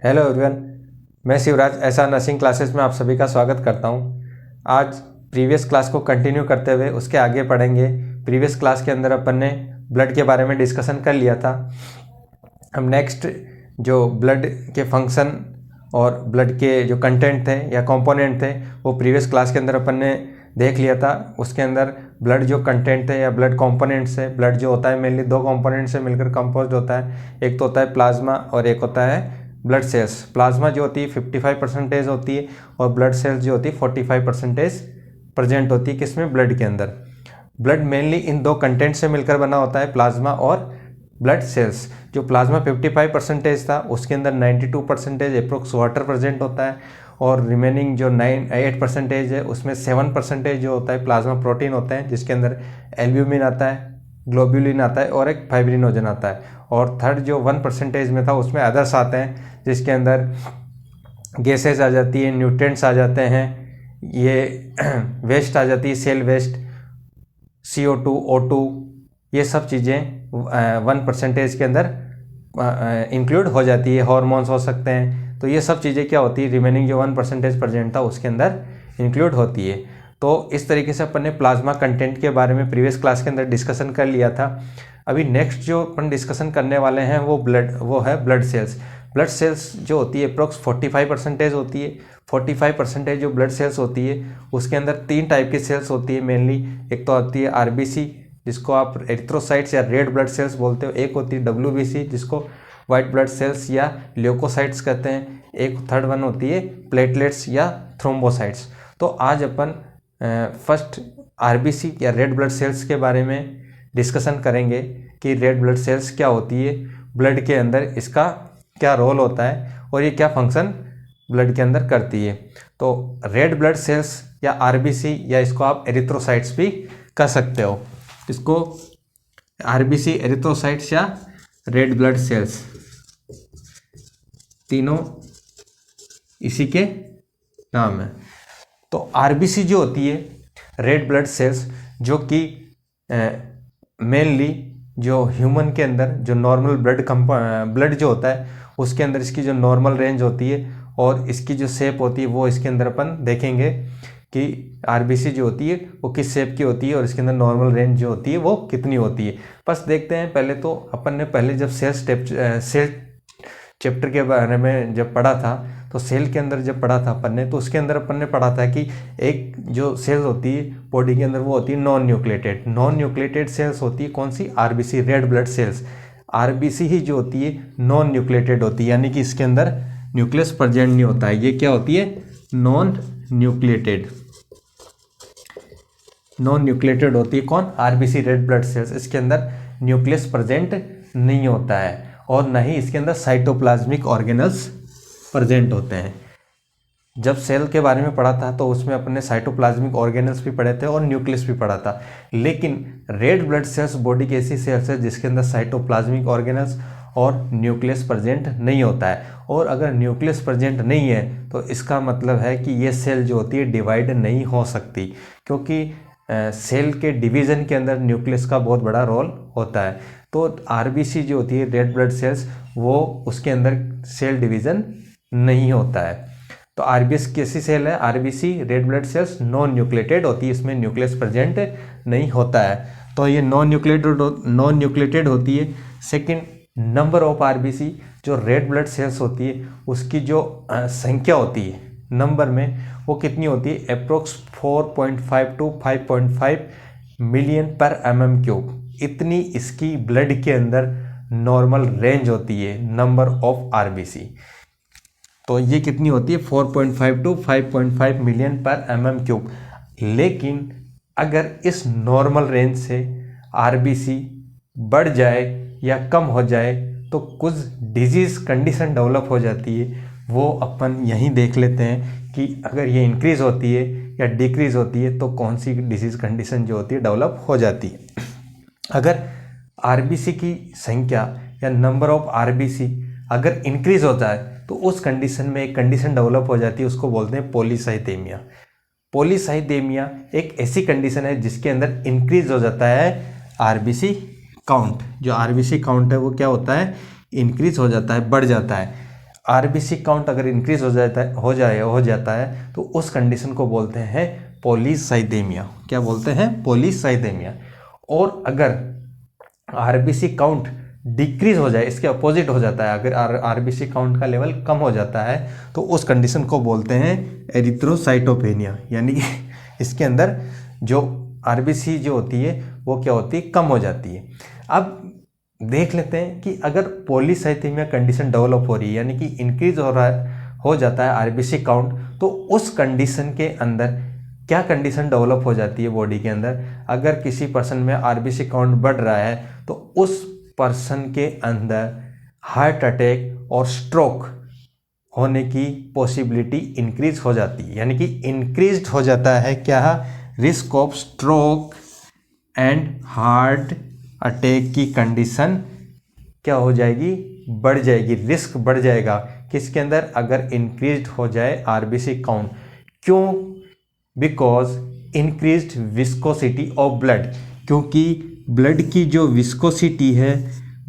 Hello everyone, मैं Shivraj SR nursing classes में आप सभी का स्वागत करता हूं। आज प्रीवियस क्लास को कंटिन्यू करते हुए उसके आगे पढ़ेंगे। प्रीवियस क्लास के अंदर अपन ने ब्लड के बारे में डिस्कशन कर लिया था। हम नेक्स्ट जो ब्लड के फंक्शन और ब्लड के जो कंटेंट थे या कंपोनेंट थे वो प्रीवियस क्लास के अंदर अपन ने देख लिया था। उसके अंदर ब्लड जो कंटेंट है या ब्लड कंपोनेंट्स है, ब्लड जो होता है मेनली दो कंपोनेंट से मिलकर कंपोज्ड होता है। एक तो होता है प्लाज्मा और एक होता है ब्लड सेल्स। प्लाज्मा जो होती है 55% होती है और ब्लड सेल्स जो होती है 45% प्रेजेंट होती है किसमें, ब्लड के अंदर। ब्लड मेनली इन दो कंटेंट से मिलकर बना होता है, प्लाज्मा और ब्लड सेल्स। जो प्लाज्मा 55% था उसके अंदर 92% अप्रोक्स वाटर प्रेजेंट होता है और रिमेनिंग जो 8% है उसमें 7% जो होता है प्लाज्मा प्रोटीन होता है, जिसके अंदर एल्ब्यूमिन आता है, ग्लोब्यूलिन आता है और एक फाइब्रिनोजन आता है। और थर्ड जो 1% में था उसमें अदर्स आते हैं, जिसके अंदर गैसेस आ जाती है, न्यूट्रिएंट्स आ जाते हैं, ये वेस्ट आ जाती है, सेल वेस्ट, CO2, O2, ये सब चीज़ें 1% के अंदर इंक्लूड हो जाती है। हार्मोन्स हो सकते हैं, तो ये सब चीज़ें क्या होती है, रिमेनिंग जो 1% प्रेजेंट था उसके अंदर इंक्लूड होती है। तो इस तरीके से अपन ने प्लाज्मा कंटेंट के बारे में प्रीवियस क्लास के अंदर डिस्कशन कर लिया था। अभी नेक्स्ट जो अपन डिस्कशन करने वाले हैं वो है ब्लड सेल्स। ब्लड सेल्स जो होती है अप्रोक्स 45% होती है। 45% जो ब्लड सेल्स होती है उसके अंदर 3 टाइप की सेल्स होती है मेनली। एक तो होती है RBC, जिसको आप एरिथ्रोसाइट्स या रेड ब्लड सेल्स बोलते हो। एक होती है WBC, जिसको वाइट ब्लड सेल्स या ल्यूकोसाइट्स कहते हैं। एक थर्ड वन होती है प्लेटलेट्स या थ्रोम्बोसाइट्स। तो आज अपन फर्स्ट RBC या रेड ब्लड सेल्स के बारे में डिस्कशन करेंगे कि रेड ब्लड सेल्स क्या होती है, ब्लड के अंदर इसका क्या रोल होता है और ये क्या फंक्शन ब्लड के अंदर करती है। तो रेड ब्लड सेल्स या RBC या इसको आप एरिथ्रोसाइट्स भी कह सकते हो। इसको RBC, एरिथ्रोसाइट्स या रेड ब्लड सेल्स, तीनों इसी के नाम है। तो RBC जो होती है रेड ब्लड सेल्स, जो कि मेनली जो ह्यूमन के अंदर जो नॉर्मल ब्लड जो होता है उसके अंदर इसकी जो नॉर्मल रेंज होती है और इसकी जो शेप होती है वो इसके अंदर अपन देखेंगे कि RBC जो होती है वो किस शेप की होती है और इसके अंदर नॉर्मल रेंज जो होती है वो कितनी होती है। बस देखते हैं। पहले तो अपन ने जब सेल चैप्टर के बारे में जब पढ़ा था तो सेल के अंदर जब पढ़ा था अपन ने, तो उसके अंदर अपन ने पढ़ा था कि एक जो सेल होती है बॉडी के अंदर वो होती है नॉन न्यूक्लिएटेड सेल्स होती है। कौन सी? RBC, red blood sales. RBC ही जो होती है नॉन न्यूक्लिएटेड होती है, यानी कि इसके अंदर न्यूक्लियस प्रेजेंट नहीं होता है। ये क्या होती है? नॉन न्यूक्लिएटेड होती है। कौन? RBC, red blood sales. इसके अंदर न्यूक्लियस प्रेजेंट नहीं होता है और न ही इसके अंदर साइटोप्लाज्मिक ऑर्गेनल्स प्रेजेंट होते हैं। जब सेल के बारे में पढ़ा था तो उसमें अपन ने साइटोप्लाज्मिक ऑर्गेनल्स भी पढ़े थे और न्यूक्लियस भी पढ़ा था। लेकिन रेड ब्लड सेल्स बॉडी की ऐसी सेल्स है जिसके अंदर साइटोप्लाज्मिक ऑर्गेनल्स और न्यूक्लियस प्रेजेंट नहीं होता है। और अगर न्यूक्लियस प्रेजेंट नहीं है तो इसका मतलब है कि ये सेल जो होती है डिवाइड नहीं हो सकती, क्योंकि सेल के डिवीज़न के अंदर न्यूक्लियस का बहुत बड़ा रोल होता है। तो RBC जो होती है रेड ब्लड सेल्स, वो उसके अंदर सेल डिवीज़न नहीं होता है। तो RBC कैसी सेल है? RBC, red blood sales, non nucleated होती है, इसमें न्यूक्लियस प्रेजेंट नहीं होता है। तो ये नॉन न्यूक्लिएटेड होती है। सेकंड, नंबर ऑफ RBC, जो रेड ब्लड सेल्स होती है उसकी जो संख्या होती है नंबर में, वो कितनी होती है? अप्रोक्स 4.5 to 5.5 मिलियन पर mm3। इतनी इसकी ब्लड के अंदर नॉर्मल रेंज होती है नंबर ऑफ RBC। तो ये कितनी होती है? 4.5 to 5.5 मिलियन पर mm3। लेकिन अगर इस नॉर्मल रेंज से RBC बढ़ जाए या कम हो जाए तो कुछ डिजीज़ कंडीशन डेवलप हो जाती है। वो अपन यहीं देख लेते हैं कि अगर ये इंक्रीज़ होती है या डिक्रीज़ होती है तो कौन सी डिजीज़ कंडीशन जो होती है डेवलप हो जाती है। अगर RBC की संख्या या नंबर ऑफ RBC अगर इंक्रीज़ होता है तो उस कंडीशन में एक कंडीशन डेवलप हो जाती है, उसको बोलते हैं पॉलीसाइथेमिया। पॉलीसाइथेमिया एक ऐसी कंडीशन है जिसके अंदर इंक्रीज हो जाता है RBC काउंट, जो आरबीसी काउंट है वो क्या होता है, इंक्रीज हो जाता है, बढ़ जाता है। आरबीसी काउंट अगर इंक्रीज हो जाता है तो उस कंडीशन को बोलते हैं पॉलीसाइथेमिया। क्या बोलते हैं, पॉलीसाइथेमिया। और अगर आरबीसी काउंट डिक्रीज हो जाए, इसके अपोजिट हो जाता है, अगर आरबीसी काउंट का लेवल कम हो जाता है तो उस कंडीशन को बोलते हैं एरिथ्रोसाइटोपेनिया। यानी कि इसके अंदर जो आरबीसी जो होती है वो क्या होती है, कम हो जाती है। अब देख लेते हैं कि अगर पॉलीसाइथेमिया कंडीशन डेवलप हो रही है, यानी कि इंक्रीज हो जाता है आरबीसी काउंट, तो उस कंडीशन के अंदर क्या कंडीशन डेवलप हो जाती है बॉडी के अंदर। अगर किसी पर्सन में आरबीसी काउंट बढ़ रहा है तो उस पर्सन के अंदर हार्ट अटैक और स्ट्रोक होने की पॉसिबिलिटी इंक्रीज हो जाती है। यानी कि इंक्रीज हो जाता है क्या, risk of stroke and heart attack की कंडीशन क्या हो जाएगी, बढ़ जाएगी, रिस्क बढ़ जाएगा। किसके अंदर, अगर इंक्रीज हो जाए आरबीसी काउंट। क्यों, because increased viscosity of blood, क्योंकि ब्लड की जो विस्कोसिटी है,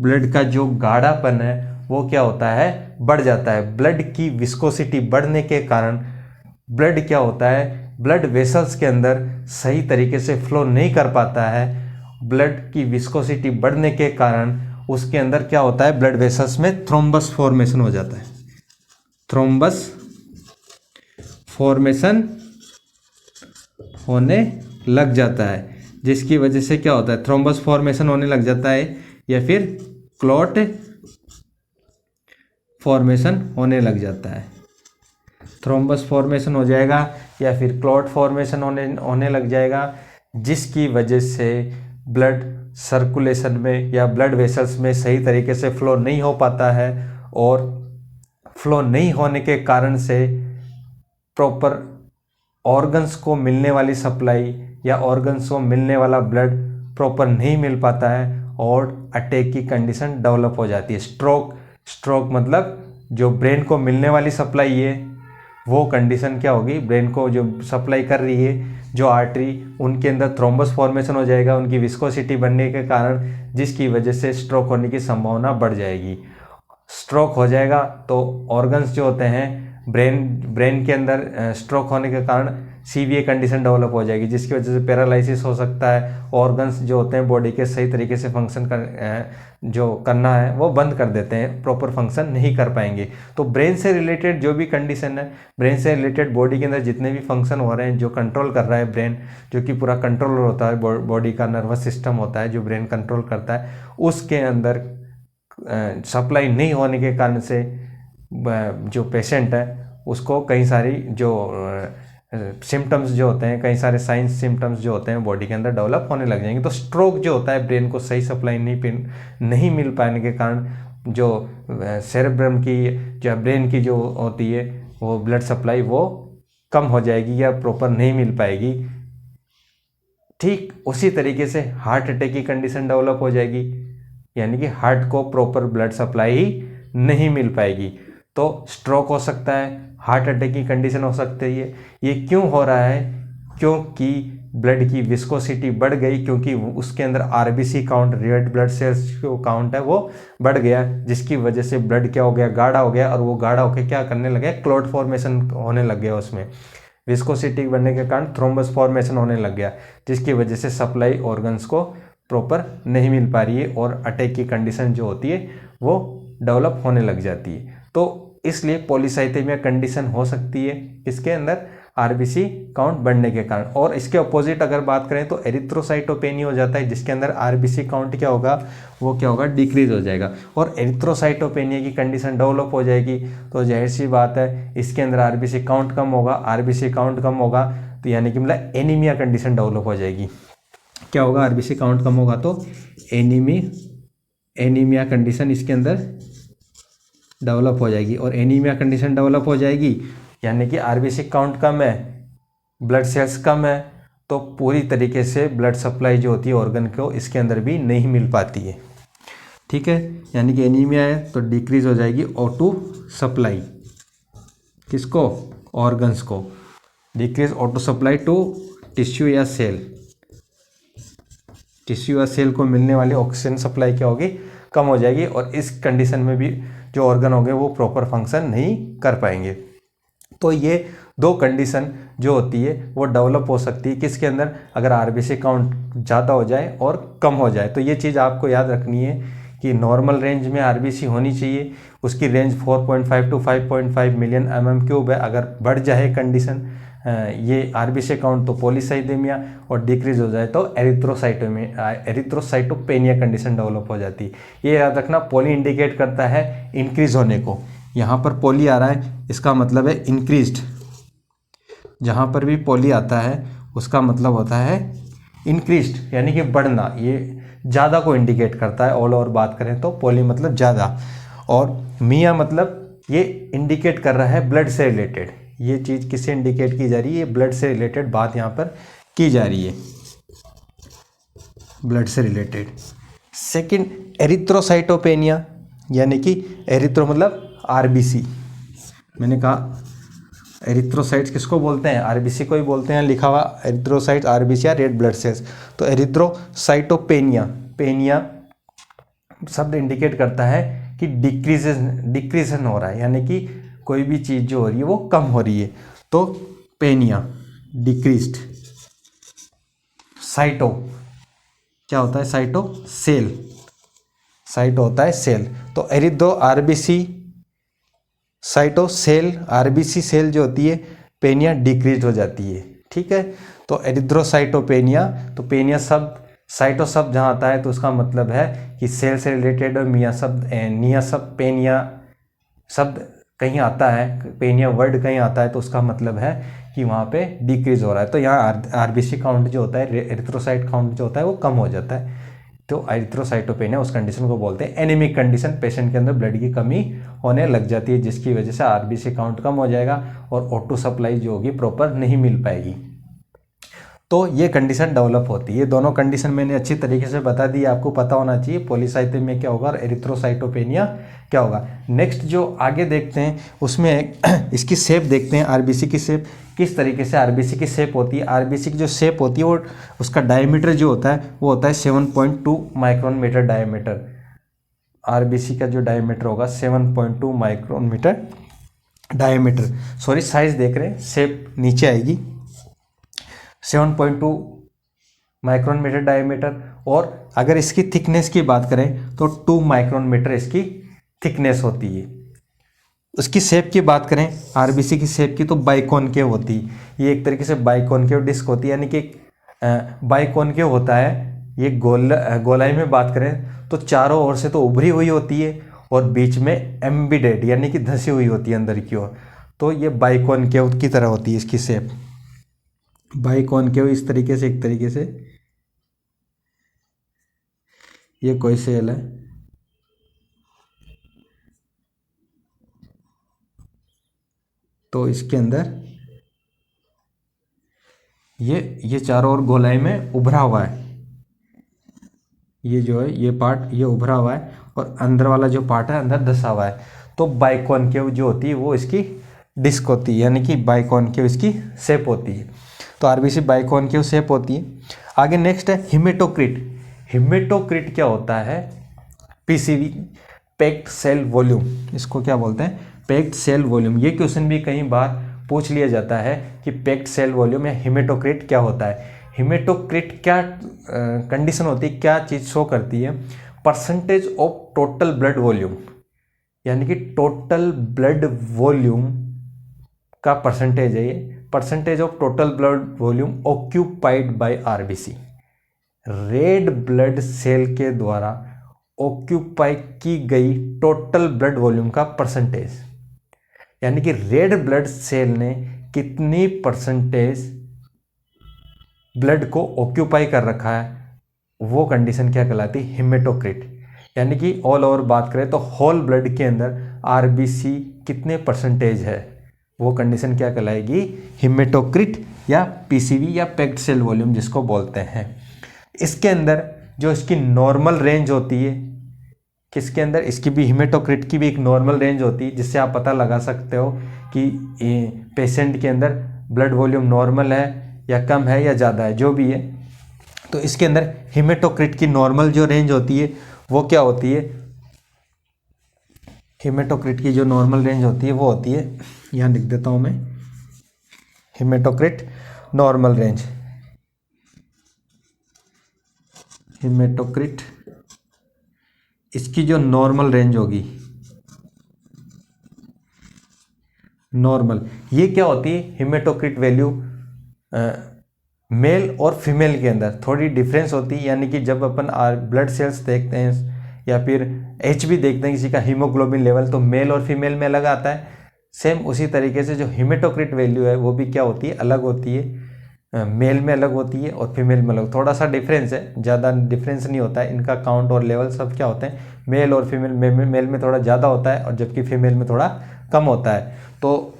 ब्लड का जो गाढ़ापन है वो क्या होता है, बढ़ जाता है। ब्लड की विस्कोसिटी बढ़ने के कारण ब्लड क्या होता है, ब्लड वेसल्स के अंदर सही तरीके से फ्लो नहीं कर पाता है। ब्लड की विस्कोसिटी बढ़ने के कारण उसके अंदर क्या होता है, ब्लड वेसल्स में थ्रोम्बस फॉर्मेशन हो जाता है। थ्रोम्बस फॉर्मेशन होने लग जाता है, जिसकी वजह से क्या होता है, थ्रोम्बस फॉर्मेशन होने लग जाता है, या फिर क्लॉट फॉर्मेशन होने लग जाता है। थ्रोम्बस फॉर्मेशन हो जाएगा या फिर क्लॉट फॉर्मेशन होने लग जाएगा, जिसकी वजह से ब्लड सर्कुलेशन में या ब्लड वेसल्स में सही तरीके से फ्लो नहीं हो पाता है, और फ्लो नहीं होने के कारण से प्रॉपर ऑर्गन्स को मिलने वाली सप्लाई या ऑर्गन्स को मिलने वाला ब्लड प्रॉपर नहीं मिल पाता है, और अटैक की कंडीशन डेवलप हो जाती है। स्ट्रोक मतलब जो ब्रेन को मिलने वाली सप्लाई है वो कंडीशन क्या होगी, ब्रेन को जो सप्लाई कर रही है जो आर्टरी, उनके अंदर थ्रोम्बस फॉर्मेशन हो जाएगा उनकी विस्कोसिटी बढ़ने के कारण, जिसकी वजह से स्ट्रोक होने की संभावना बढ़ जाएगी। स्ट्रोक हो जाएगा तो ऑर्गन्स जो होते हैं ब्रेन के अंदर स्ट्रोक होने के कारण सीवियर कंडीशन डेवलप हो जाएगी, जिसकी वजह से पैरालिसिस हो सकता है। ऑर्गन्स जो होते हैं बॉडी के सही तरीके से फंक्शन जो करना है वो बंद कर देते हैं, प्रॉपर फंक्शन नहीं कर पाएंगे। तो ब्रेन से रिलेटेड जो भी कंडीशन है, ब्रेन से रिलेटेड बॉडी के अंदर जितने भी फंक्शन हो रहे हैं, जो कंट्रोल कर रहा है ब्रेन, जो कि पूरा कंट्रोलर होता है, बॉडी का नर्वस सिस्टम होता है जो ब्रेन कंट्रोल करता है, उसके अंदर सप्लाई नहीं होने के कारण से जो पेशेंट है उसको कई सारी जो सिम्टम्स जो होते हैं, कई सारे साइंस सिम्टम्स जो होते हैं बॉडी के अंदर डेवलप होने लग जाएंगे। तो स्ट्रोक जो होता है, ब्रेन को सही सप्लाई नहीं मिल पाने के कारण जो सेरेब्रम की जो ब्रेन की जो होती है वो ब्लड सप्लाई वो कम हो जाएगी या प्रॉपर नहीं मिल पाएगी। ठीक उसी तरीके से हार्ट अटैक की कंडीशन डेवलप हो जाएगी, यानी कि हार्ट को प्रॉपर ब्लड सप्लाई ही नहीं मिल पाएगी। तो स्ट्रोक हो सकता है, हार्ट अटैक की कंडीशन हो सकती है। ये क्यों हो रहा है, क्योंकि ब्लड की विस्कोसिटी बढ़ गई, क्योंकि उसके अंदर RBC count, red blood cells जो काउंट है वो बढ़ गया, जिसकी वजह से ब्लड क्या हो गया, गाढ़ा हो गया, और वो गाढ़ा होकर क्या करने लगे, क्लॉट फॉर्मेशन होने लग गया। उसमें विस्कोसिटी बढ़ने के कारण थ्रोम्बस फॉर्मेशन होने लग गया, जिसकी वजह से सप्लाई ऑर्गन्स को प्रॉपर नहीं मिल पा रही है, और अटैक की कंडीशन जो होती है वो डेवलप होने लग जाती है। तो इसलिए पॉलीसाइथेमिया कंडीशन हो सकती है इसके अंदर आरबीसी काउंट बढ़ने के कारण। और इसके अपोजिट अगर बात करें तो एरिथ्रोसाइटोपेनिया हो जाता है, जिसके अंदर आरबीसी काउंट क्या होगा, वो क्या होगा, डिक्रीज हो जाएगा। और एरिथ्रोसाइटोपेनिया की कंडीशन डेवलप हो जाएगी तो जाहिर सी बात है इसके अंदर आरबीसी काउंट कम होगा। आरबीसी काउंट कम होगा तो यानी कि मतलब एनीमिया कंडीशन डेवलप हो जाएगी। क्या होगा, आरबीसी काउंट कम होगा तो एनीमिया कंडीशन इसके अंदर डेवलप हो जाएगी। और एनीमिया कंडीशन डेवलप हो जाएगी यानी कि आरबीसी काउंट कम है, ब्लड सेल्स कम है, तो पूरी तरीके से ब्लड सप्लाई जो होती है ऑर्गन को इसके अंदर भी नहीं मिल पाती है। ठीक है, यानी कि एनीमिया है तो डिक्रीज हो जाएगी O2 सप्लाई, किसको, ऑर्गन्स को। Decrease O2 supply to tissue या सेल। टिश्यू या सेल को मिलने वाली ऑक्सीजन सप्लाई क्या होगी, कम हो जाएगी, और इस कंडीशन में भी जो ऑर्गन होंगे वो प्रॉपर फंक्शन नहीं कर पाएंगे। तो ये दो कंडीशन जो होती है वो डेवलप हो सकती है किसके अंदर, अगर आरबीसी काउंट ज़्यादा हो जाए और कम हो जाए। तो ये चीज़ आपको याद रखनी है कि नॉर्मल रेंज में आरबीसी होनी चाहिए, उसकी रेंज 4.5 टू 5.5 मिलियन mm³ है। अगर बढ़ जाए कंडीशन ये आरबीसी काउंट तो पॉलीसाइथेमिया, और डिक्रीज हो जाए तो एरिथ्रोसाइटोपेनिया कंडीशन डेवलप हो जाती है। ये याद रखना, पॉली इंडिकेट करता है इंक्रीज होने को। यहाँ पर पॉली आ रहा है इसका मतलब है इंक्रीज्ड, जहाँ पर भी पॉली आता है उसका मतलब होता है इंक्रीज्ड यानी कि बढ़ना, ये ज़्यादा को इंडिकेट करता है। ऑल ओवर बात करें तो पॉली मतलब ज़्यादा, और मिया मतलब ये इंडिकेट कर रहा है ब्लड से रिलेटेड। ये चीज़ किससे इंडिकेट की जा रही है, ये ब्लड से रिलेटेड बात यहाँ पर की जा रही है, ब्लड से रिलेटेड। सेकंड एरिथ्रोसाइटोपेनिया, यानी कि एरिथ्रो मतलब आरबीसी। मैंने कहा एरिथ्रोसाइट्स किसको बोलते हैं, आरबीसी को ही बोलते हैं, लिखा हुआ एरिथ्रोसाइट्स आरबीसी या रेड ब्लड सेल्स। तो एरिथ्रोसाइटोपेनिया, पेनिया शब्द इंडिकेट करता है कि डिक्रीजन हो रहा है, यानी कि कोई भी चीज़ जो हो रही है वो कम हो रही है। तो पेनिया डिक्रीज्ड। साइटो क्या होता है, साइटो सेल, साइटो होता है सेल। तो erythro RBC cyto cell, RBC cell जो होती है, पेनिया डिक्रीज हो जाती है। ठीक है, तो एरिथ्रोसाइटोपेनिया, तो पेनिया शब्द, साइटो शब्द जहाँ आता है तो उसका मतलब है कि सेल से रिलेटेड, और मिया शब्द, निया शब्द, पेनिया शब्द कहीं आता है, पेनिया वर्ड कहीं आता है तो उसका मतलब है कि वहाँ पे डिक्रीज हो रहा है। तो यहाँ आरबीसी काउंट जो होता है, एरिथ्रोसाइट काउंट जो होता है वो कम हो जाता है। तो एरिथ्रोसाइटोपेनिया उस कंडीशन को बोलते हैं एनीमिक कंडीशन, पेशेंट के अंदर ब्लड की कमी होने लग जाती है, जिसकी वजह से आरबीसी काउंट कम हो जाएगा और O2 सप्लाई जो होगी प्रॉपर नहीं मिल पाएगी। तो ये कंडीशन डेवलप होती है। ये दोनों कंडीशन मैंने अच्छी तरीके से बता दी, आपको पता होना चाहिए पॉलीसाइथेमिया क्या होगा और एरिथ्रोसाइटोपेनिया क्या होगा। नेक्स्ट जो आगे देखते हैं उसमें इसकी शेप देखते हैं, आरबीसी की शेप किस तरीके से आरबीसी की शेप होती है। आरबीसी की जो शेप होती है वो उसका डायमीटर जो होता है वो होता है 7.2 माइक्रोन मीटर डायमीटर। आरबीसी का जो डायमीटर होगा 7.2 micron metre diameter, sorry size देख रहे हैं, शेप नीचे आएगी 7.2 माइक्रोन मीटर डायमीटर। और अगर इसकी थिकनेस की बात करें तो 2 माइक्रोन मीटर इसकी थिकनेस होती है। उसकी शेप की बात करें आरबीसी की शेप की तो बाइकॉनकेव होती है। ये एक तरीके से बाइकॉनकेव डिस्क होती है, यानी कि बाइकॉनकेव होता है। ये गोलाई में बात करें तो चारों ओर से तो उभरी हुई होती है और बीच में एम्बेडेड यानी कि धंसी हुई होती है अंदर की ओर। तो ये बाइकॉनकेव की तरह होती है इसकी शेप, बाइकॉनकेव इस तरीके से, एक तरीके से ये कोई सेल है, तो इसके अंदर ये चारों ओर गोलाई में उभरा हुआ है। ये जो है ये पार्ट ये उभरा हुआ है और अंदर वाला जो पार्ट है अंदर धंसा हुआ है। तो बाइकॉनकेव जो होती है वो इसकी डिस्क होती है, यानी कि बाइकॉनकेव इसकी शेप होती है। तो आरबीसी बाइकॉनकेव शेप होती है। आगे नेक्स्ट है हिमेटोक्रिट। हिमेटोक्रिट क्या होता है, पीसीवी पैक्ड सेल वॉल्यूम, इसको क्या बोलते हैं, पैक्ड सेल वॉल्यूम। ये क्वेश्चन भी कई बार पूछ लिया जाता है कि पैक्ड सेल वॉल्यूम या हिमेटोक्रिट क्या होता है। हिमेटोक्रिट क्या कंडीशन होती है, क्या चीज़ शो करती है, percentage of total blood volume, यानी कि टोटल ब्लड वॉल्यूम का परसेंटेज है ये, percentage of total blood volume occupied by RBC. Red blood cell के द्वारा ऑक्यूपाई की गई टोटल ब्लड वॉल्यूम का परसेंटेज, यानी कि रेड ब्लड सेल ने कितनी परसेंटेज ब्लड को ऑक्यूपाई कर रखा है, वो कंडीशन क्या कहलाती है, हिमेटोक्रिट। यानी कि ऑल ओवर बात करें तो होल ब्लड के अंदर आरबीसी कितने परसेंटेज है, वो कंडीशन क्या कहलाएगी, हिमेटोक्रिट या पीसीवी या पैक्ड सेल वॉल्यूम जिसको बोलते हैं। इसके अंदर जो इसकी नॉर्मल रेंज होती है, किसके अंदर, इसकी भी हिमेटोक्रिट की भी एक नॉर्मल रेंज होती है, जिससे आप पता लगा सकते हो कि पेशेंट के अंदर ब्लड वॉल्यूम नॉर्मल है या कम है या ज़्यादा है, जो भी है। तो इसके अंदर हिमेटोक्रिट की नॉर्मल जो रेंज होती है वो क्या होती है, हिमेटोक्रिट की जो नॉर्मल रेंज होती है वो होती है, यहाँ लिख देता हूँ मैं, हिमेटोक्रिट नॉर्मल रेंज, हिमेटोक्रिट इसकी जो नॉर्मल रेंज होगी, नॉर्मल, ये क्या होती है, हिमेटोक्रिट वैल्यू मेल और फीमेल के अंदर थोड़ी डिफरेंस होती है, यानी कि जब अपन ब्लड सेल्स देखते हैं या फिर HB देखते हैं किसी का हीमोग्लोबिन लेवल, तो मेल और फीमेल में अलग आता है। सेम उसी तरीके से जो हिमेटोक्रिट वैल्यू है वो भी क्या होती है, अलग होती है, मेल में अलग होती है और फीमेल में अलग, थोड़ा सा डिफरेंस है, ज़्यादा डिफरेंस नहीं होता है, इनका काउंट और लेवल सब क्या होते हैं, मेल और फीमेल, मेल में थोड़ा ज़्यादा होता है और जबकि फीमेल में थोड़ा कम होता है। तो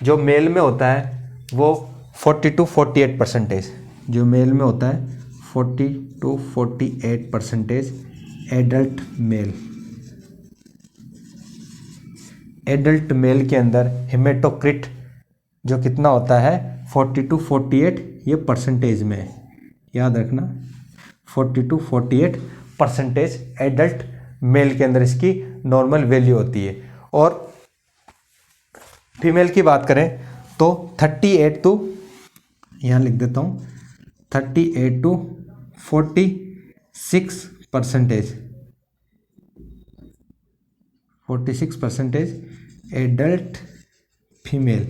जो मेल में होता है वो 40 to 48%, जो मेल में होता है 40 to 48% adult mail, adult mail के अंदर हिमेटोक्रिट जो कितना होता है 40 to 48, ये परसेंटेज में है, याद रखना 40 to 48% एडल्ट मेल के अंदर इसकी नॉर्मल वैल्यू होती है। और फीमेल की बात करें तो 38 to, यहाँ लिख देता हूँ, 38 to 46%, 46% adult female,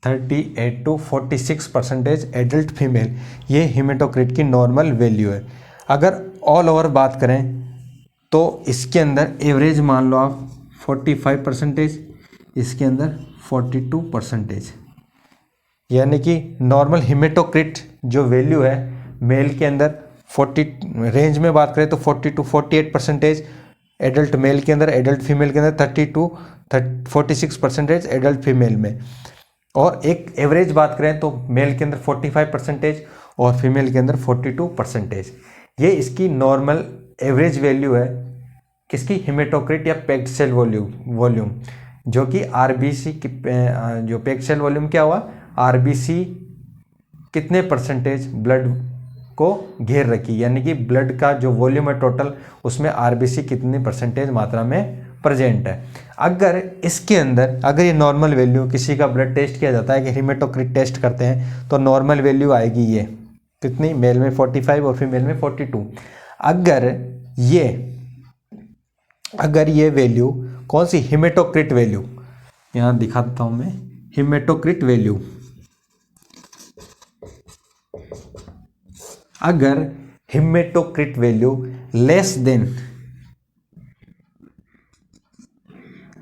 38 to 46% adult female, ये हिमेटोक्रिट की नॉर्मल वैल्यू है। अगर ऑल ओवर बात करें तो इसके अंदर एवरेज मान लो आप 45%, इसके अंदर 42%, यानी कि नॉर्मल हिमेटोक्रिट जो वैल्यू है मेल के अंदर 40 रेंज में बात करें तो 40 to 48%, एडल्ट मेल के अंदर, एडल्ट फीमेल के अंदर 30 to 46% एडल्ट फीमेल में। और एक एवरेज बात करें तो मेल के अंदर 45% और फीमेल के अंदर 42%। ये इसकी नॉर्मल एवरेज वैल्यू है किसकी, हिमेटोक्रिट या पैक्ड सेल वॉल्यूम, जो कि आरबीसी की जो पैक्ड सेल वॉल्यूम क्या हुआ, आरबीसी कितने परसेंटेज ब्लड को घेर रखी, यानी कि ब्लड का जो वॉल्यूम है टोटल उसमें आरबीसी कितनी परसेंटेज मात्रा में प्रेजेंट है। अगर इसके अंदर अगर ये नॉर्मल वैल्यू, किसी का ब्लड टेस्ट किया जाता है कि हिमेटोक्रिट टेस्ट करते हैं तो नॉर्मल वैल्यू आएगी ये कितनी, मेल में 45 और फीमेल में 42। अगर ये वैल्यू कौन सी, हिमेटोक्रिट वैल्यू, यहाँ दिखा देता हूँ मैं, हिमेटोक्रिट वैल्यू अगर हिमेटोक्रिट वैल्यू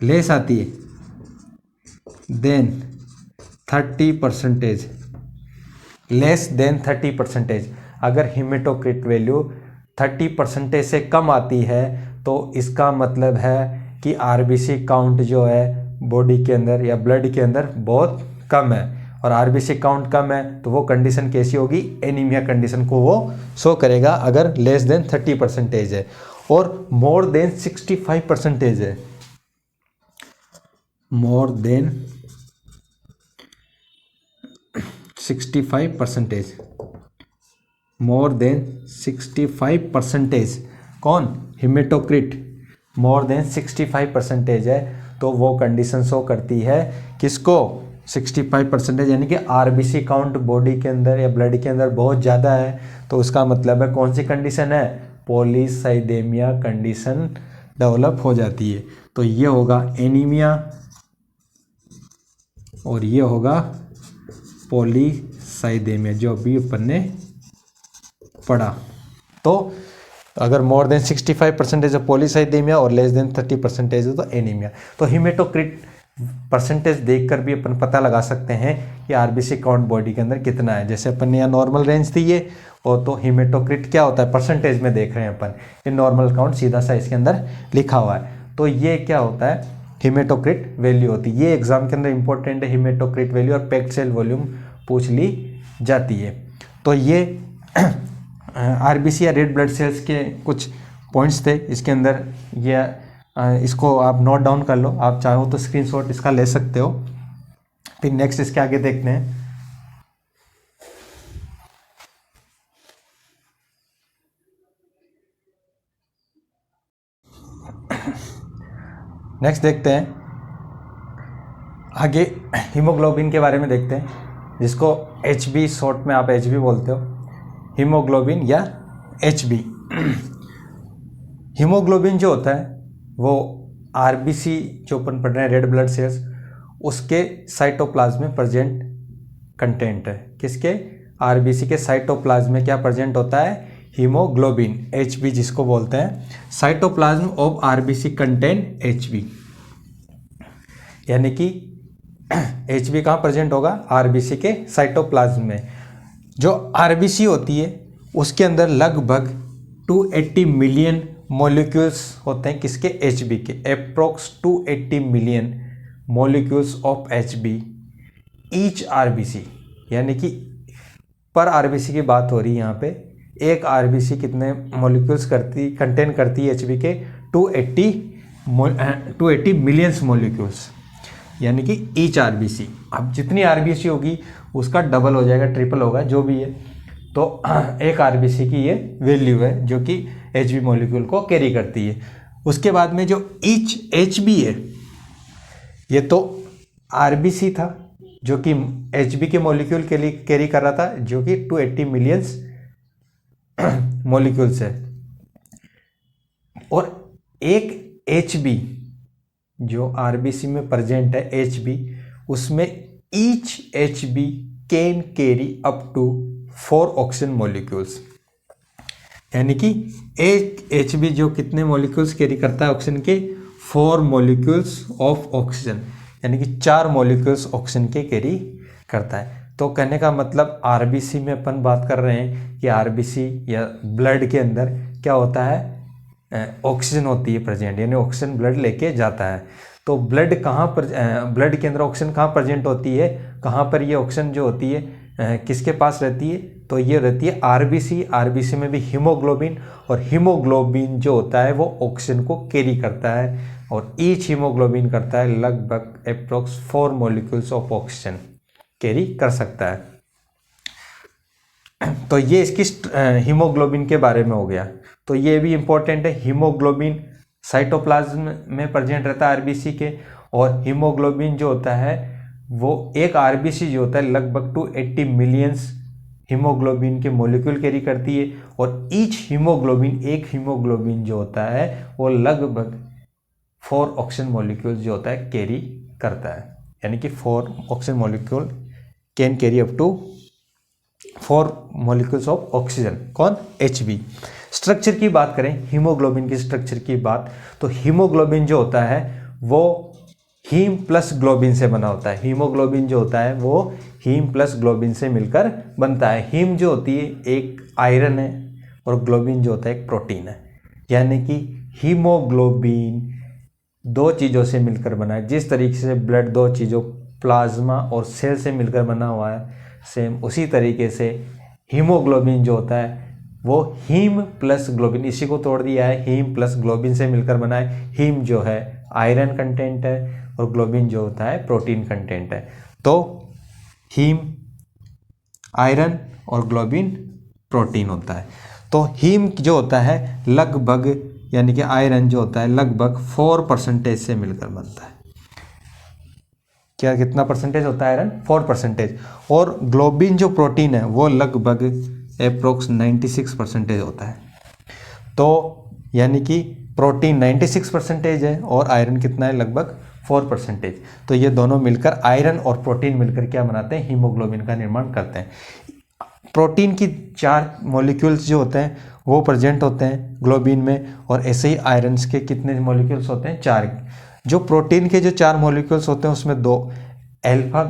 लेस आती है देन 30%, लेस देन 30%, अगर हिमेटोक्रिट वैल्यू 30% से कम आती है तो इसका मतलब है कि आरबीसी काउंट जो है बॉडी के अंदर या ब्लड के अंदर बहुत कम है, और आरबीसी काउंट कम है तो वो कंडीशन कैसी होगी, एनीमिया कंडीशन को वो शो करेगा अगर लेस देन 30% है। और मोर देन 65% है, मोर देन 65%, मोर देन 65%, कौन, हिमेटोक्रिट मोर देन 65% है तो वो कंडीशन शो करती है किसको, 65%, यानी कि आरबीसी काउंट बॉडी के अंदर या ब्लड के अंदर बहुत ज़्यादा है, तो उसका मतलब है कौन सी कंडीशन है, पॉलीसाइदेमिया कंडीशन डेवलप हो जाती है। तो ये होगा एनीमिया और ये होगा पॉलीसाइदेमिया जो अभी अपन ने पढ़ा। तो अगर मोर देन 65% है पॉलीसाइदेमिया और लेस देन 30% है तो एनीमिया। तो हिमेटोक्रिट परसेंटेज देखकर भी अपन पता लगा सकते हैं कि आरबीसी काउंट बॉडी के अंदर कितना है। जैसे अपन ने यहाँ नॉर्मल रेंज थी ये, और तो हिमेटोक्रिट क्या होता है परसेंटेज में देख रहे हैं अपन, ये नॉर्मल काउंट सीधा सा इसके अंदर लिखा हुआ है। तो ये क्या होता है, हिमेटोक्रिट वैल्यू होती है। ये एग्जाम के अंदर इंपॉर्टेंट है, हिमेटोक्रिट वैल्यू और पैक्ड सेल वॉल्यूम पूछ ली जाती है। तो ये आरबीसी या रेड ब्लड सेल्स के कुछ पॉइंट्स थे इसके अंदर। ये इसको आप नोट डाउन कर लो, आप चाहो तो स्क्रीनशॉट इसका ले सकते हो। फिर नेक्स्ट इसके आगे देखते हैं। नेक्स्ट देखते हैं आगे हीमोग्लोबिन के बारे में देखते हैं, जिसको HB शॉर्ट में आप HB बोलते हो, हीमोग्लोबिन या HB। हीमोग्लोबिन जो होता है वो RBC जो अपन पढ़ रहे हैं, रेड ब्लड सेल्स, उसके साइटोप्लाज्म में प्रेजेंट कंटेंट है। किसके? RBC के साइटोप्लाज्म में क्या प्रेजेंट होता है? हीमोग्लोबिन, HB जिसको बोलते हैं। Cytoplasm of RBC contain HB, यानी कि HB कहाँ प्रेजेंट होगा? RBC के साइटोप्लाज्म में। जो RBC होती है उसके अंदर लगभग 280 मिलियन मॉलिक्यूल्स होते हैं। किसके? HB के। Approx 280 million molecules of HB each RBC, यानी कि पर RBC की बात हो रही है यहाँ पे। एक RBC कितने मॉलिक्यूल्स कंटेन करती है HB के? 280 मिलियंस मॉलिक्यूल्स, यानी कि ईच RBC। अब जितनी RBC होगी उसका डबल हो जाएगा, ट्रिपल होगा, जो भी है। तो एक RBC की ये वैल्यू है जो कि HB मॉलिक्यूल को कैरी करती है। उसके बाद में जो ईच HB है, ये तो RBC था जो कि HB के मॉलिक्यूल के लिए कैरी कर रहा था, जो कि 280 मिलियंस मॉलिक्यूल्स है। और एक HB जो RBC में प्रेजेंट है, HB, उसमें each HB can carry up to 4 oxygen molecules, यानी कि एक HB जो कितने मॉलिक्यूल्स कैरी करता है ऑक्सीजन के? 4 मॉलिक्यूल्स ऑफ ऑक्सीजन, यानी कि 4 मॉलिक्यूल्स ऑक्सीजन के कैरी करता है। तो कहने का मतलब RBC में अपन बात कर रहे हैं कि RBC या ब्लड के अंदर क्या होता है? ऑक्सीजन होती है प्रेजेंट, यानी ऑक्सीजन ब्लड लेके जाता है। तो ब्लड कहाँ पर, ब्लड के अंदर ऑक्सीजन कहाँ प्रेजेंट होती है? कहाँ पर ये ऑक्सीजन जो होती है किसके पास रहती है? तो ये रहती है RBC। RBC में भी हीमोग्लोबिन, और हीमोग्लोबिन जो होता है वो ऑक्सीजन को कैरी करता है, और ईच हीमोग्लोबिन करता है लगभग approx 4 molecules of oxygen carry कर सकता है। तो ये इसकी हीमोग्लोबिन के बारे में हो गया। तो ये भी इंपॉर्टेंट है, हीमोग्लोबिन साइटोप्लाज्म में प्रेजेंट रहता है RBC के, और हीमोग्लोबिन जो होता है वो एक RBC जो होता है लगभग 280 मिलियंस हीमोग्लोबिन के मॉलिक्यूल कैरी करती है, और ईच हीमोग्लोबिन, एक हीमोग्लोबिन जो होता है वो लगभग 4 ऑक्सीजन मॉलिक्यूल जो होता है कैरी करता है, यानी कि 4 oxygen molecule can carry up to 4 molecules of oxygen. कौन? HB। स्ट्रक्चर की बात करें, हीमोग्लोबिन की स्ट्रक्चर की बात, तो हीमोग्लोबिन जो होता है वो हीम प्लस ग्लोबिन से बना होता है। हीमोग्लोबिन जो होता है वो हीम प्लस ग्लोबिन से मिलकर बनता है। हीम जो होती है एक आयरन है, और ग्लोबिन जो होता है एक प्रोटीन है, यानी कि हीमोग्लोबिन 2 चीज़ों से मिलकर बना है। जिस तरीके से ब्लड 2 चीज़ों प्लाज्मा और सेल से मिलकर बना हुआ है, सेम उसी तरीके से हीमोग्लोबिन जो होता है वो हीम प्लस ग्लोबिन, इसी को तोड़ दिया है, हीम प्लस ग्लोबिन से मिलकर बना है। हीम जो है आयरन कंटेंट है, और ग्लोबिन जो होता है प्रोटीन कंटेंट है। तो हीम आयरन और ग्लोबिन प्रोटीन होता है। तो हीम जो होता है लगभग, यानी कि आयरन जो होता है लगभग 4% से मिलकर बनता है। क्या कितना परसेंटेज होता है आयरन? 4%। और ग्लोबिन जो प्रोटीन है वो लगभग अप्रोक्स 96% होता है। तो यानी कि प्रोटीन 96% है और आयरन कितना है? लगभग 4%। तो ये दोनों मिलकर, आयरन और प्रोटीन मिलकर क्या बनाते हैं? हीमोग्लोबिन का निर्माण करते हैं। प्रोटीन की 4 मॉलिक्यूल्स जो होते हैं वो प्रेजेंट होते हैं ग्लोबिन में, और ऐसे ही आयरन्स के कितने मॉलिक्यूल्स होते हैं? 4। जो प्रोटीन के जो 4 मॉलिक्यूल्स होते हैं उसमें 2 अल्फा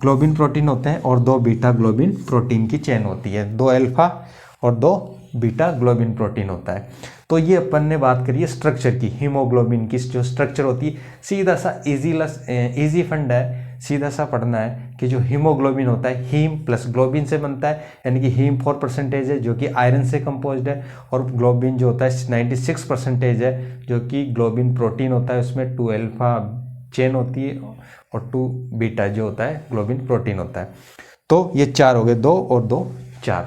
ग्लोबिन प्रोटीन होते हैं और 2 बीटा ग्लोबिन प्रोटीन की चेन होती है। 2 अल्फा और 2 बीटा ग्लोबिन प्रोटीन होता है। तो ये अपन ने बात करी है स्ट्रक्चर की। हीमोग्लोबिन की जो स्ट्रक्चर होती है, सीधा सा इजी फंड है, सीधा सा पढ़ना है कि जो हीमोग्लोबिन होता है हीम प्लस ग्लोबिन से बनता है, यानी कि हीम 4% है जो कि आयरन से कंपोज्ड है, और ग्लोबिन जो होता है 96% है जो कि ग्लोबिन प्रोटीन होता है, उसमें 2 अल्फा चेन होती है और 2 बीटा जो होता है ग्लोबिन प्रोटीन होता है। तो ये 4 हो गए, 2 और 2 4।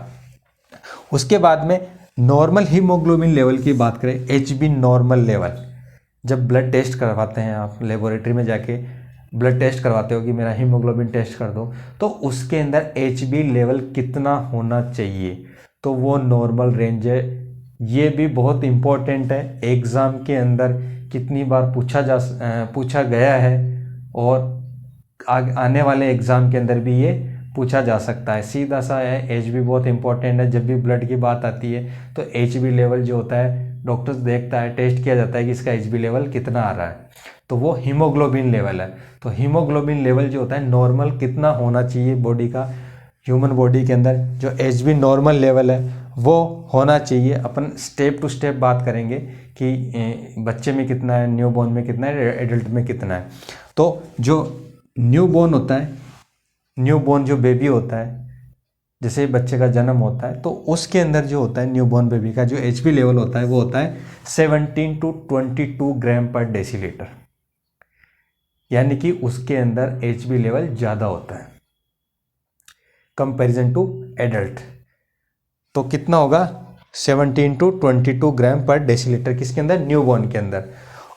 उसके बाद में नॉर्मल हीमोग्लोबिन लेवल की बात करें, HB नॉर्मल लेवल, जब ब्लड टेस्ट करवाते हैं आप लेबोरेटरी में जाके ब्लड टेस्ट करवाते हो कि मेरा हीमोग्लोबिन टेस्ट कर दो, तो उसके अंदर HB लेवल कितना होना चाहिए, तो वो नॉर्मल रेंज है। ये भी बहुत इम्पोर्टेंट है, एग्ज़ाम के अंदर कितनी बार पूछा गया है और आने वाले एग्ज़ाम के अंदर भी ये पूछा जा सकता है। सीधा सा है, HB बहुत इंपॉर्टेंट है। जब भी ब्लड की बात आती है तो HB लेवल जो होता है डॉक्टर्स देखता है, टेस्ट किया जाता है कि इसका HB लेवल कितना आ रहा है, तो वो हीमोग्लोबिन लेवल है। तो हीमोग्लोबिन लेवल जो होता है नॉर्मल कितना होना चाहिए बॉडी का, ह्यूमन बॉडी के अंदर जो HB नॉर्मल लेवल है वो होना चाहिए। अपन स्टेप टू स्टेप बात करेंगे कि बच्चे में कितना है, न्यू बॉर्न में कितना है, एडल्ट में कितना है। तो जो न्यू बॉर्न होता है, न्यू बॉर्न जो बेबी होता है, जैसे बच्चे का जन्म होता है तो उसके अंदर जो होता है न्यू बॉर्न बेबी का जो HB लेवल होता है वो होता है 17 to 22 ग्राम पर डेसीलीटर, यानी कि उसके अंदर HB लेवल ज़्यादा होता है कंपैरिजन टू एडल्ट। तो कितना होगा 17 to 22 ग्राम पर डेसीलीटर किसके अंदर, न्यू बॉर्न के अंदर।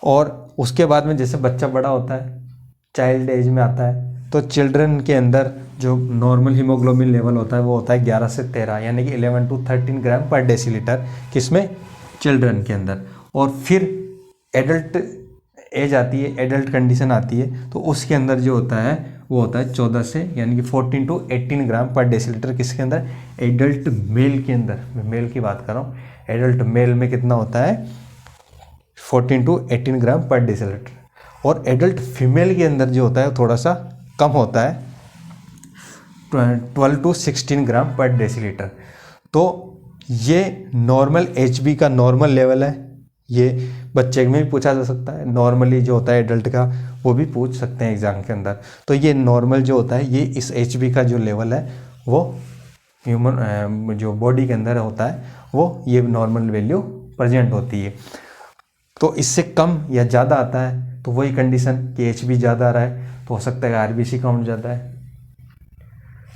और उसके बाद में जैसे बच्चा बड़ा होता है, चाइल्ड एज में आता है, तो चिल्ड्रन के अंदर जो नॉर्मल हीमोग्लोबिन लेवल होता है वो होता है 11 से 13, यानी कि 11 to 13 ग्राम पर डेसीलीटर किसमें, चिल्ड्रन के अंदर। और फिर एडल्ट एज आती है, एडल्ट कंडीशन आती है, तो उसके अंदर जो होता है वो होता है 14 से यानी कि 14 to 18 ग्राम पर डेसीलीटर किसके अंदर, एडल्ट मेल के अंदर। मैं मेल की बात कर रहा हूँ, एडल्ट मेल में कितना होता है 14 to 18 ग्राम पर डेसीलीटर। और एडल्ट फीमेल के अंदर जो होता है थोड़ा सा कम होता है 12 to 16 ग्राम पर डेसीलीटर। तो ये नॉर्मल HB का नॉर्मल लेवल है। ये बच्चे में भी पूछा जा सकता है, नॉर्मली जो होता है एडल्ट का वो भी पूछ सकते हैं एग्जाम के अंदर। तो ये नॉर्मल जो होता है ये इस HB का जो लेवल है वो ह्यूमन जो बॉडी के अंदर होता है वो ये नॉर्मल वैल्यू प्रेजेंट होती है। तो इससे कम या ज़्यादा आता है तो वही कंडीशन कि HB ज़्यादा आ रहा है तो हो सकता है RBC काउंट ज़्यादा है,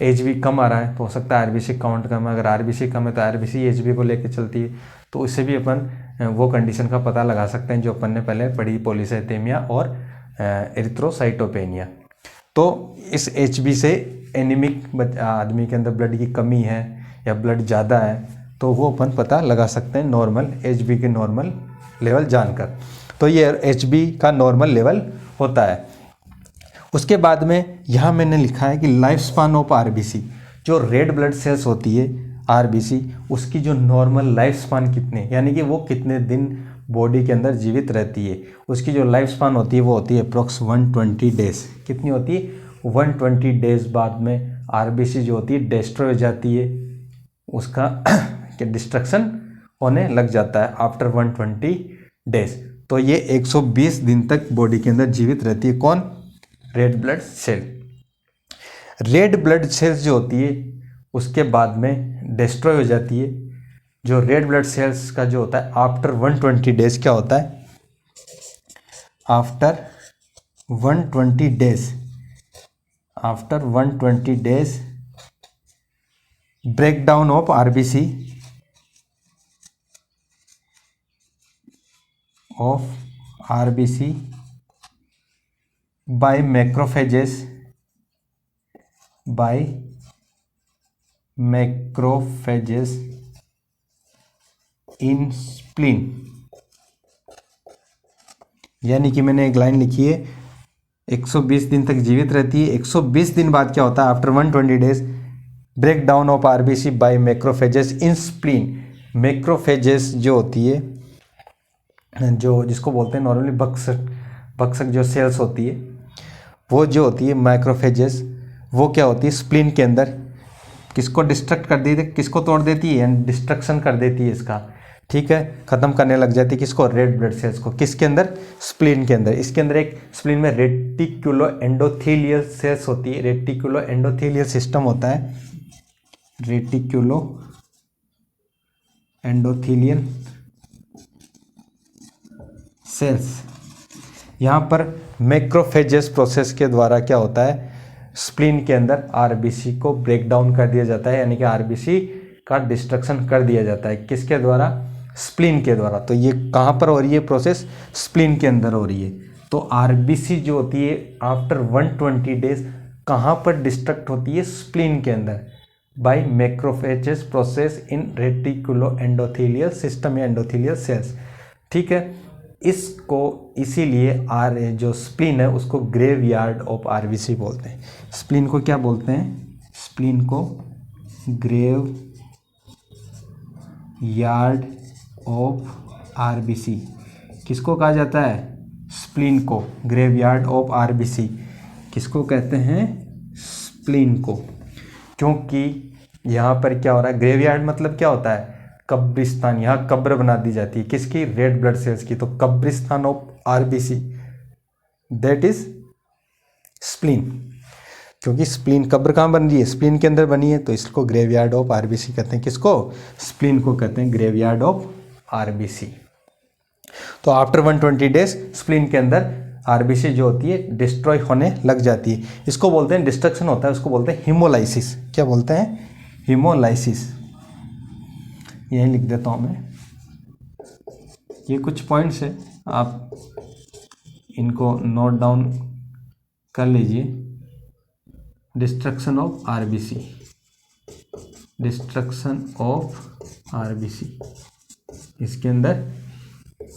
HB कम आ रहा है तो हो सकता है RBC काउंट कम है। अगर RBC कम है तो RBC HB को लेकर चलती है, तो इससे भी अपन वो कंडीशन का पता लगा सकते हैं जो अपन ने पहले पढ़ी, पॉलीसाइथेमिया और एरिथ्रोसाइटोपेनिया। तो इस HB से एनीमिक आदमी के अंदर ब्लड की कमी है या ब्लड ज़्यादा है तो वो अपन पता लगा सकते हैं नॉर्मल HB के नॉर्मल लेवल जानकर। तो ये HB का नॉर्मल लेवल होता है। उसके बाद में यहाँ मैंने लिखा है कि लाइफ स्पान ऑफ RBC, जो रेड ब्लड सेल्स होती है RBC, उसकी जो नॉर्मल लाइफ स्पान कितने, यानी कि वो कितने दिन बॉडी के अंदर जीवित रहती है, उसकी जो लाइफ स्पान होती है वो होती है अप्रोक्स 120 डेज। कितनी होती है 120 डेज बाद में RBC जो होती है डिस्ट्रॉय हो जाती है, उसका डिस्ट्रक्शन होने लग जाता है आफ्टर 120 डेज। तो ये 120 दिन तक बॉडी के अंदर जीवित रहती है। कौन, red blood cell. Red blood cells जो होती है उसके बाद में डिस्ट्रॉय हो जाती है। जो रेड ब्लड सेल्स का जो होता है आफ्टर 120 डेज क्या होता है, after 120 days, after 120 days break down of RBC by macrophages in spleen। यानी कि मैंने एक लाइन लिखी है 120 दिन तक जीवित रहती है। 120 दिन बाद क्या होता है, after 120 days break down of RBC by macrophages in spleen. Macrophages जो होती है, जो जिसको बोलते हैं नॉर्मली भक्षक जो सेल्स होती है वो जो होती है मैक्रोफेजेस, वो क्या होती है स्प्लीन के अंदर किसको डिस्ट्रक्ट कर देती है, किसको तोड़ देती है, डिस्ट्रक्शन कर देती है इसका, ठीक है, ख़त्म करने लग जाती है किसको, रेड ब्लड सेल्स को। किसके अंदर, स्प्लीन के अंदर। इसके अंदर एक स्प्लीन में रेटिकुलो एंडोथेलियल सेल्स होती है, रेटिकुलो एंडोथेलियल सिस्टम होता है, रेटिकुलो एंडोथेलियल सेल्स। यहाँ पर मैक्रोफेजेस प्रोसेस के द्वारा क्या होता है, स्प्लीन के अंदर RBC को ब्रेक डाउन कर दिया जाता है, यानी कि RBC का डिस्ट्रक्शन कर दिया जाता है। किसके द्वारा, स्प्लीन के द्वारा। तो ये कहाँ पर हो रही है प्रोसेस? स्प्लीन के अंदर हो रही है। तो आरबीसी जो होती है आफ्टर 120 डेज कहाँ पर डिस्ट्रक्ट होती है? स्प्लीन के अंदर, by macrophages process in reticulo endothelial system या एंडोथेलियल सेल्स। ठीक है, इसको इसीलिए जो स्प्लीन है उसको ग्रेवयार्ड ऑफ आरबीसी बोलते हैं। स्प्लीन को क्या बोलते हैं? स्प्लीन को ग्रेव यार्ड ऑफ आरबीसी। किसको कहा जाता है? स्प्लीन को ग्रेवयार्ड ऑफ आरबीसी। किसको कहते हैं? स्प्लीन को। क्योंकि यहाँ पर क्या हो रहा है? ग्रेवयार्ड मतलब क्या होता है? कब्रिस्तान। यहाँ कब्र बना दी जाती है किसकी? रेड ब्लड सेल्स की। तो कब्रिस्तान of RBC that is spleen. क्योंकि स्प्लीन, कब्र कहाँ बन रही है? स्प्लीन के अंदर बनी है, तो इसको ग्रेवयार्ड ऑफ आरबीसी कहते हैं। किसको? स्प्लीन को कहते हैं ग्रेवयार्ड ऑफ आरबीसी। तो आफ्टर 120 डेज स्प्लीन के अंदर आरबीसी जो होती है डिस्ट्रॉय होने लग जाती है। इसको बोलते हैं डिस्ट्रक्शन होता है, उसको बोलते हैं हीमोलाइसिस। क्या बोलते हैं? हीमोलाइसिस। यही लिख देता हूँ मैं, ये कुछ पॉइंट्स है, आप इनको नोट डाउन कर लीजिए। Destruction of RBC, destruction of RBC, इसके अंदर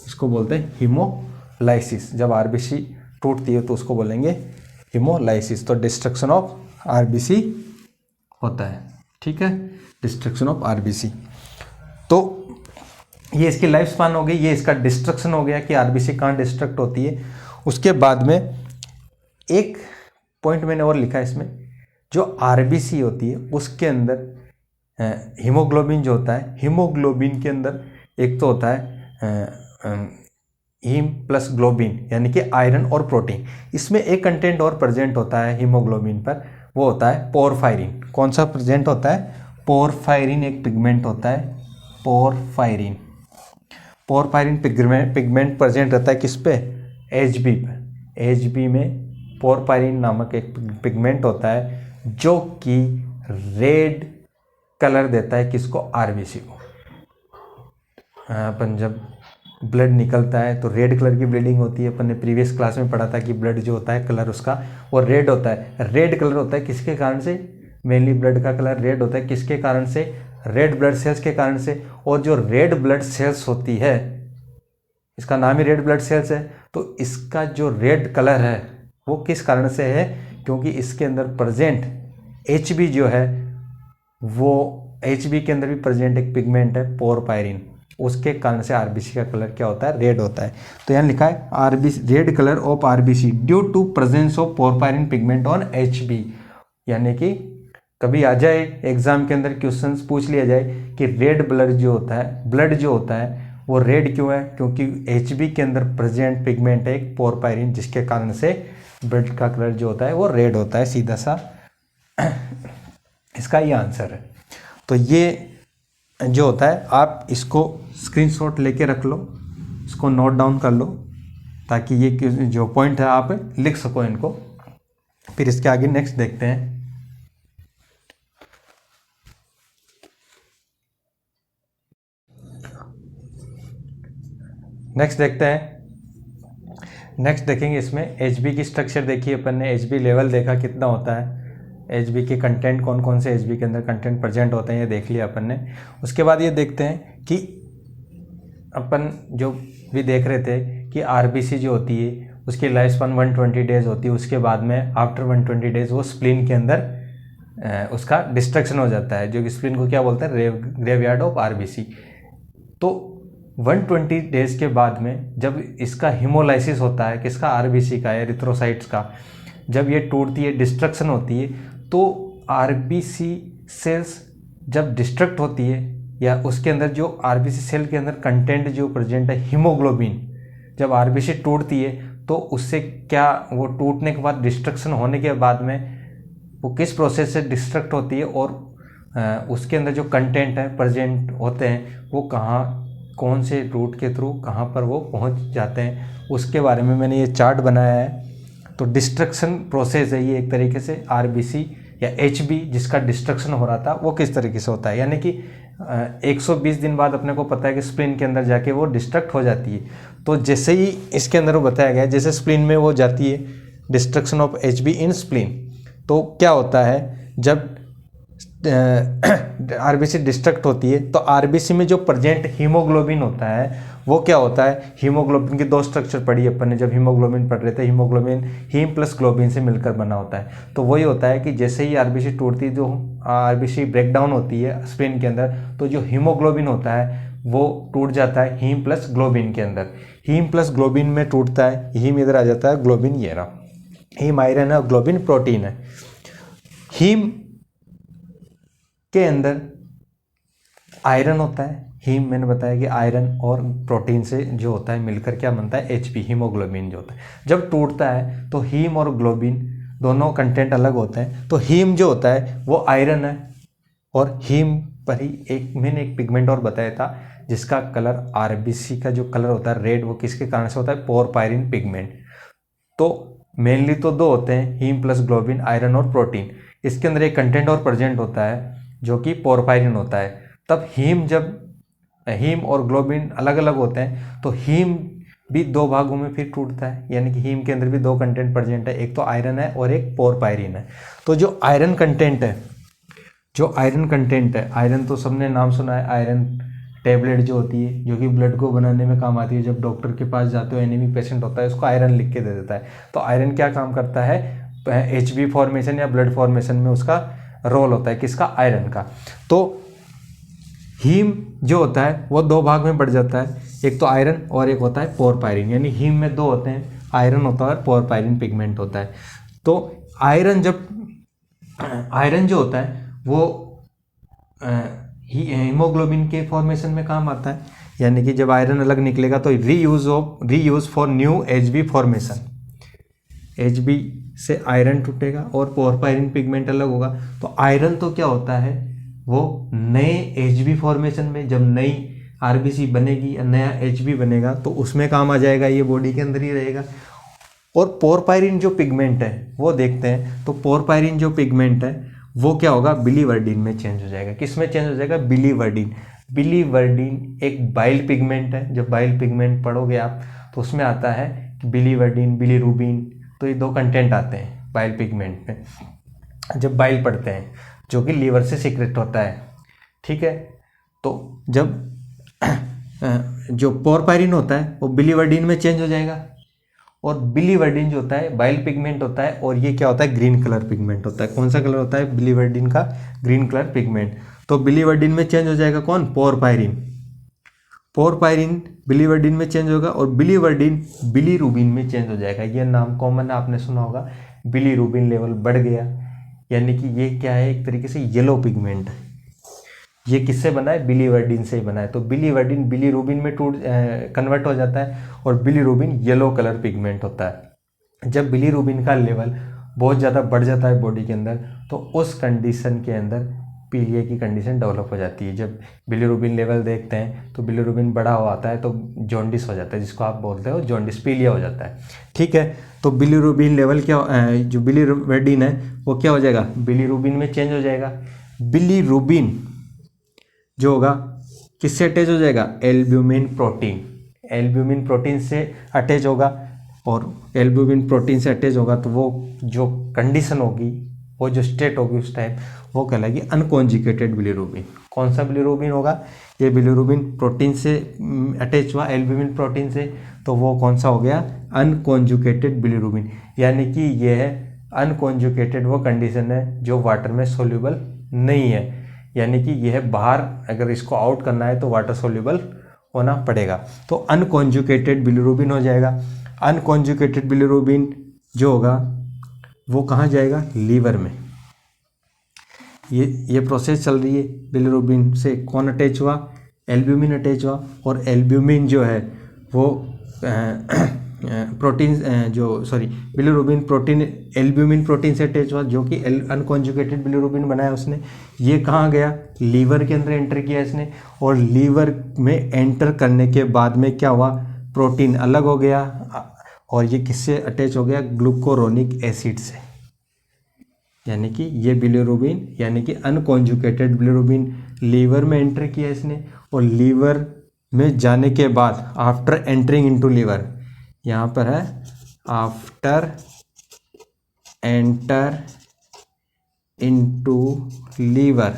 इसको बोलते हैं हीमोलाइसिस। जब आरबीसी टूटती है तो उसको बोलेंगे हीमोलाइसिस। तो डिस्ट्रक्शन ऑफ आरबीसी होता है। ठीक है, डिस्ट्रक्शन ऑफ आरबीसी। तो ये इसकी लाइफ स्पान हो गई, ये इसका डिस्ट्रक्शन हो गया कि आरबीसी कहाँ डिस्ट्रक्ट होती है। उसके बाद में एक पॉइंट मैंने और लिखा है इसमें, जो आरबीसी होती है उसके अंदर हीमोग्लोबिन जो होता है, हीमोग्लोबिन के अंदर एक तो होता है हीम प्लस ग्लोबिन यानी कि आयरन और प्रोटीन। इसमें एक कंटेंट और प्रेजेंट होता है हीमोग्लोबिन पर, वो होता है पोरफायरिन। कौन सा प्रेजेंट होता है? पोरफायरिन एक पिगमेंट होता है, पोरफायरिन। पोरफायरिन पिगमेंट प्रेजेंट रहता है किस पे? एचबी पे। एचबी में पोरफायरिन नामक एक पिगमेंट होता है जो कि रेड कलर देता है किसको? आरबीसी को। अपन जब ब्लड निकलता है तो रेड कलर की ब्लीडिंग होती है। अपन ने प्रीवियस क्लास में पढ़ा था कि ब्लड जो होता है कलर उसका वो रेड होता है। रेड कलर होता है किसके कारण से? मेनली ब्लड का कलर रेड होता है किसके कारण से? रेड ब्लड सेल्स के कारण से। और जो रेड ब्लड सेल्स होती है, इसका नाम ही रेड ब्लड सेल्स है, तो इसका जो रेड कलर है वो किस कारण से है? क्योंकि इसके अंदर प्रेजेंट एचबी जो है, वो एचबी के अंदर भी प्रेजेंट एक पिगमेंट है पोरफायरिन, उसके कारण से आरबीसी का कलर क्या होता है? रेड होता है। तो यहाँ लिखा है RBC, red colour of RBC due to presence of porphyrin pigment on HB. यानी कि कभी आ जाए एग्जाम के अंदर क्वेश्चंस पूछ लिया जाए कि रेड ब्लड जो होता है वो रेड क्यों है? क्योंकि एचबी के अंदर प्रेजेंट पिगमेंट है एक पोरफायरिन, जिसके कारण से ब्लड का कलर जो होता है वो रेड होता है। सीधा सा इसका ये आंसर है। तो ये जो होता है आप इसको स्क्रीनशॉट लेके रख लो, इसको नोट डाउन कर लो, ताकि ये जो पॉइंट है आप लिख सको इनको। फिर इसके आगे नेक्स्ट देखते हैं। नेक्स्ट देखते हैं, नेक्स्ट देखेंगे इसमें एचबी की स्ट्रक्चर देखिए। अपन ने एचबी लेवल देखा कितना होता है, एचबी के कंटेंट कौन कौन से एचबी के अंदर कंटेंट प्रेजेंट होते हैं ये देख लिया अपन ने। उसके बाद ये देखते हैं कि अपन जो भी देख रहे थे कि आरबीसी जो होती है उसकी लाइफ स्पान 120 डेज होती है। उसके बाद में आफ्टर 120 डेज वो स्प्लीन के अंदर उसका डिस्ट्रक्शन हो जाता है, जो कि स्प्लीन को क्या बोलते हैं? Graveyard of RBC. तो 120 डेज के बाद में जब इसका हीमोलाइसिस होता है किसका? आरबीसी का, एरिथ्रोसाइट्स का। जब ये टूटती है, डिस्ट्रक्शन होती है, तो आरबीसी सेल्स जब डिस्ट्रक्ट होती है या उसके अंदर जो आरबीसी सेल के अंदर कंटेंट जो प्रेजेंट है हीमोग्लोबिन, जब आरबीसी टूटती है तो उससे क्या, वो टूटने के बाद डिस्ट्रक्शन होने के बाद में वो किस प्रोसेस से डिस्ट्रक्ट होती है और उसके अंदर जो कंटेंट है प्रेजेंट होते हैं वो कहाँ, कौन से रूट के थ्रू कहाँ पर वो पहुँच जाते हैं, उसके बारे में मैंने ये चार्ट बनाया है। तो डिस्ट्रक्शन प्रोसेस है ये एक तरीके से, आरबीसी या एचबी जिसका डिस्ट्रक्शन हो रहा था वो किस तरीके से होता है। यानी कि 120 दिन बाद अपने को पता है कि स्प्लीन के अंदर जाके वो डिस्ट्रक्ट हो जाती है। तो जैसे ही इसके अंदर वो बताया गया है, जैसे स्प्लीन में वो जाती है, destruction of HB in spleen, तो क्या होता है जब RBC डिस्ट्रक्ट होती है तो RBC में जो प्रेजेंट हीमोग्लोबिन होता है वो क्या होता है, हीमोग्लोबिन की दो स्ट्रक्चर पढ़ी अपन ने जब हीमोग्लोबिन पढ़ रहे थे, हीमोग्लोबिन हीम प्लस ग्लोबिन से मिलकर बना होता है। तो वही होता है कि जैसे ही RBC टूटती है, जो RBC ब्रेकडाउन होती है स्प्लीन के अंदर, तो जो हीमोग्लोबिन होता है वो टूट जाता है हीम प्लस ग्लोबिन के अंदर। हीम प्लस ग्लोबिन में टूटता है, हीम इधर आ जाता है, ग्लोबिन ये रहा, हीम आयरन है और ग्लोबिन प्रोटीन है। हीम के अंदर आयरन होता है, हीम मैंने बताया कि आयरन और प्रोटीन से जो होता है मिलकर क्या बनता है, HP हीमोग्लोबिन जो होता है। जब टूटता है तो हीम और ग्लोबिन दोनों कंटेंट अलग होते हैं। तो हीम जो होता है वो आयरन है, और हीम पर ही मैंने एक पिगमेंट और बताया था जिसका कलर RBC का जो कलर होता है रेड, वो किसके कारण से होता है, पोरपायरिन पिगमेंट। तो मेनली तो दो होते हैं, हीम प्लस ग्लोबिन, आयरन और प्रोटीन। इसके अंदर एक कंटेंट और प्रेजेंट होता है जो कि पोरपायरिन होता है। तब हीम और ग्लोबिन अलग अलग होते हैं, तो हीम भी दो भागों में फिर टूटता है, यानी कि हीम के अंदर भी दो कंटेंट प्रेजेंट है, एक तो आयरन है और एक पोरपायरिन है। तो जो आयरन कंटेंट है, आयरन तो सबने नाम सुना है, आयरन टेबलेट जो होती है जो कि ब्लड को बनाने में काम आती है। जब डॉक्टर के पास जाते हो, एनीमिक पेशेंट होता है, उसको आयरन लिख के दे देता है। तो आयरन क्या काम करता है, HB फॉर्मेशन या ब्लड फॉर्मेशन में उसका रोल होता है, किसका, आयरन का। तो हीम जो होता है वो दो भाग में बढ़ जाता है, एक तो आयरन और एक होता है पोरपायरिन। यानी हीम में दो होते हैं, आयरन होता है और पोरपायरिन पिगमेंट होता है। तो आयरन जो होता है वो हीमोग्लोबिन के फॉर्मेशन में काम आता है, यानी कि जब आयरन अलग निकलेगा तो reuse for new HB formation. HB से आयरन टूटेगा और पोरपायरिन पिगमेंट अलग होगा। तो आयरन तो क्या होता है, वो नए HB फॉर्मेशन में जब नई RBC बनेगी या नया HB बनेगा तो उसमें काम आ जाएगा, ये बॉडी के अंदर ही रहेगा। और पोरपायरिन जो पिगमेंट है वो देखते हैं, तो पोरपायरिन जो पिगमेंट है वो क्या होगा, बिलीवर्डिन में चेंज हो जाएगा। किस में चेंज हो जाएगा, बिलीवर्डिन एक बाइल पिगमेंट है। जब बाइल पिगमेंट पढ़ोगे आप तो उसमें आता है कि बिलीवर्डिन, बिलीरुबिन, तो ये दो कंटेंट आते हैं बाइल पिगमेंट में जब बाइल पढ़ते हैं, जो कि लीवर से सीक्रेट होता है। ठीक है, तो जब जो पोरपायरिन होता है वो बिलीवर्डिन में चेंज हो जाएगा, और बिलीवर्डिन जो होता है बाइल पिगमेंट होता है, और ये क्या होता है, ग्रीन कलर पिगमेंट होता है। कौन सा कलर होता है, बिलीवर्डिन का ग्रीन कलर पिगमेंट। तो बिलीवर्डिन में चेंज हो जाएगा कौन, पोरपायरिन बिलीवर्डिन में चेंज होगा, और बिलीवर्डिन बिलीरुबिन में चेंज हो जाएगा। ये नाम कॉमन है, आपने सुना होगा, बिलीरुबिन लेवल बढ़ गया, यानी कि ये क्या है, एक तरीके से येलो पिगमेंट है। ये किससे बना है, बिलीवर्डिन से ही बना है। तो बिलीवर्डिन बिलीरुबिन में कन्वर्ट हो जाता है, और बिलीरुबिन येलो कलर पिगमेंट होता है। जब बिलीरुबिन का लेवल बहुत ज़्यादा बढ़ जाता है बॉडी के अंदर, तो उस कंडीशन के अंदर पीलिया की कंडीशन डेवलप हो जाती है। जब बिलीरुबिन लेवल देखते हैं तो बिलीरुबिन बढ़ा हुआ आता है तो जॉन्डिस हो जाता है, जिसको आप बोलते हो जॉन्डिस, पीलिया हो जाता है। ठीक है, तो बिलीरुबिन लेवल क्या, जो बिलीवर्डिन है वो क्या हो जाएगा, बिलीरुबिन में चेंज हो जाएगा। बिलीरुबिन जो होगा किससे अटैच हो जाएगा, एल्ब्यूमिन प्रोटीन से अटैच होगा, और एल्ब्यूमिन प्रोटीन से अटैच होगा तो वो जो कंडीशन होगी, वो जो स्टेट होगी उस टाइम, वो कहलाएगी अनकॉन्जुगेटेड बिलीरुबिन। कौन सा बिलीरुबिन होगा, ये बिलीरुबिन प्रोटीन से अटैच हुआ एल्ब्यूमिन प्रोटीन से, तो वो कौन सा हो गया, अनकॉन्जुगेटेड बिलीरुबिन। यानी कि ये है अनकॉन्जुगेटेड, वो कंडीशन है जो वाटर में सोल्यूबल नहीं है, यानी कि यह बाहर अगर इसको आउट करना है तो वाटर सोल्यूबल होना पड़ेगा। तो अनकॉन्जुगेटेड बिलीरुबिन हो जाएगा। अनकॉन्जुगेटेड बिलीरुबिन जो होगा वो कहाँ जाएगा, लीवर में। ये प्रोसेस चल रही है। बिलीरुबिन से कौन अटैच हुआ, एल्ब्यूमिन अटैच हुआ, और एल्ब्यूमिन जो है वो बिलीरुबिन प्रोटीन एल्ब्यूमिन प्रोटीन से अटैच हुआ, जो कि अनकॉन्जुगेटेड बिलीरुबिन बनाया उसने। ये कहाँ गया, लीवर के अंदर एंटर किया इसने, और लीवर में एंटर करने के बाद में क्या हुआ, प्रोटीन अलग हो गया, और ये किससे अटैच हो गया, ग्लूकोरोनिक एसिड से। यानी कि ये बिलीरुबिन यानी कि अनकॉन्जुकेटेड बिलीरुबिन लीवर में एंटर किया इसने, और लीवर में जाने के बाद आफ्टर एंटरिंग इनटू लीवर, यहाँ पर है after enter into liver,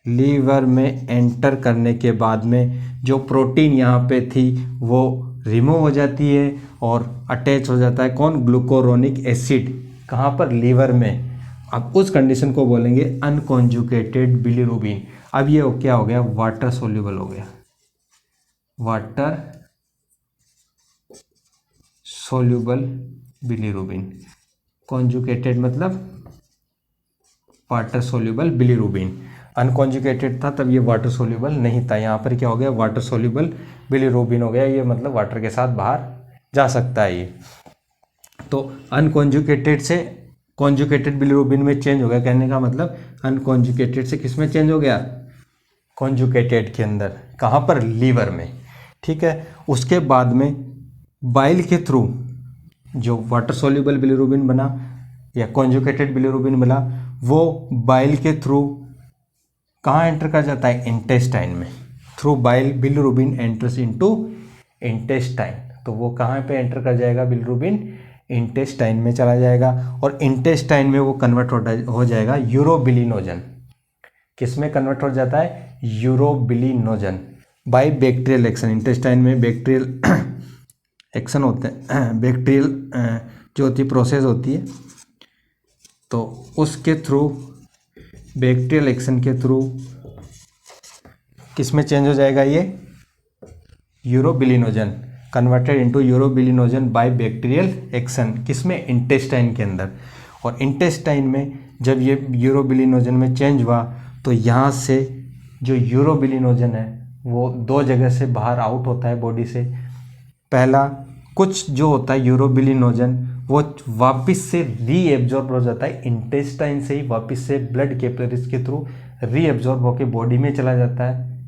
liver में एंटर करने के बाद में जो प्रोटीन यहाँ पे थी वो रिमूव हो जाती है और अटैच हो जाता है कौन, ग्लूकोरोनिक एसिड, कहाँ पर, लीवर में। अब उस कंडीशन को बोलेंगे अनकॉन्जुकेटेड बिलीरुबिन। अब ये क्या हो गया, वाटर सोल्यूबल हो गया, वाटर सोल्यूबल बिलीरुबिन। कॉन्जुकेटेड मतलब वाटर सोल्यूबल बिलीरुबिन, अनकॉन्जुकेटेड था तब ये वाटर सोल्यूबल नहीं था, यहाँ पर क्या हो गया, वाटर सोल्यूबल बिलीरुबिन हो गया। ये मतलब वाटर के साथ बाहर जा सकता है ये। तो अनकॉन्जुकेटेड से कॉन्जुकेटेड बिलीरुबिन में चेंज हो गया, कहने का मतलब अनकॉन्जुकेटेड से किस में चेंज हो गया, कॉन्जुकेटेड के अंदर, कहाँ पर, लीवर में। ठीक है, उसके बाद में बाइल के थ्रू जो वाटर सोल्यूबल बिलीरुबिन बना या कॉन्जुकेटेड बिलीरुबिन बना, वो बाइल के थ्रू कहाँ एंटर कर जाता है, इंटेस्टाइन में। Through bile bilirubin enters into intestine, तो वो कहाँ पे एंटर कर जाएगा, बिलीरुबिन इंटेस्टाइन में चला जाएगा, और इंटेस्टाइन में वो कन्वर्ट हो जाएगा यूरोबिलिनोजन। किस में कन्वर्ट हो जाता है, urobilinogen bye bacterial action. Intestine में बैक्टीरियल एक्शन होते हैं, बैक्टीरियल जो होती प्रोसेस होती है, तो उसके थ्रू, बैक्टीरियल एक्शन के थ्रू किस में चेंज हो जाएगा ये, urobilinogen, converted into urobilinogen bye bacterial action, किस में, इंटेस्टाइन के अंदर। और इंटेस्टाइन में जब ये यूरोबिलिनोजन में चेंज हुआ तो यहाँ से जो यूरोबिलिनोजन है वो दो जगह से बाहर आउट होता है बॉडी से। पहला, कुछ जो होता है यूरोबिलिनोजन वो वापस से रीएब्जॉर्ब हो जाता है इंटेस्टाइन से ही, वापस से ब्लड कैपिलरीज के थ्रू रीएब्जॉर्ब होकर बॉडी में चला जाता है,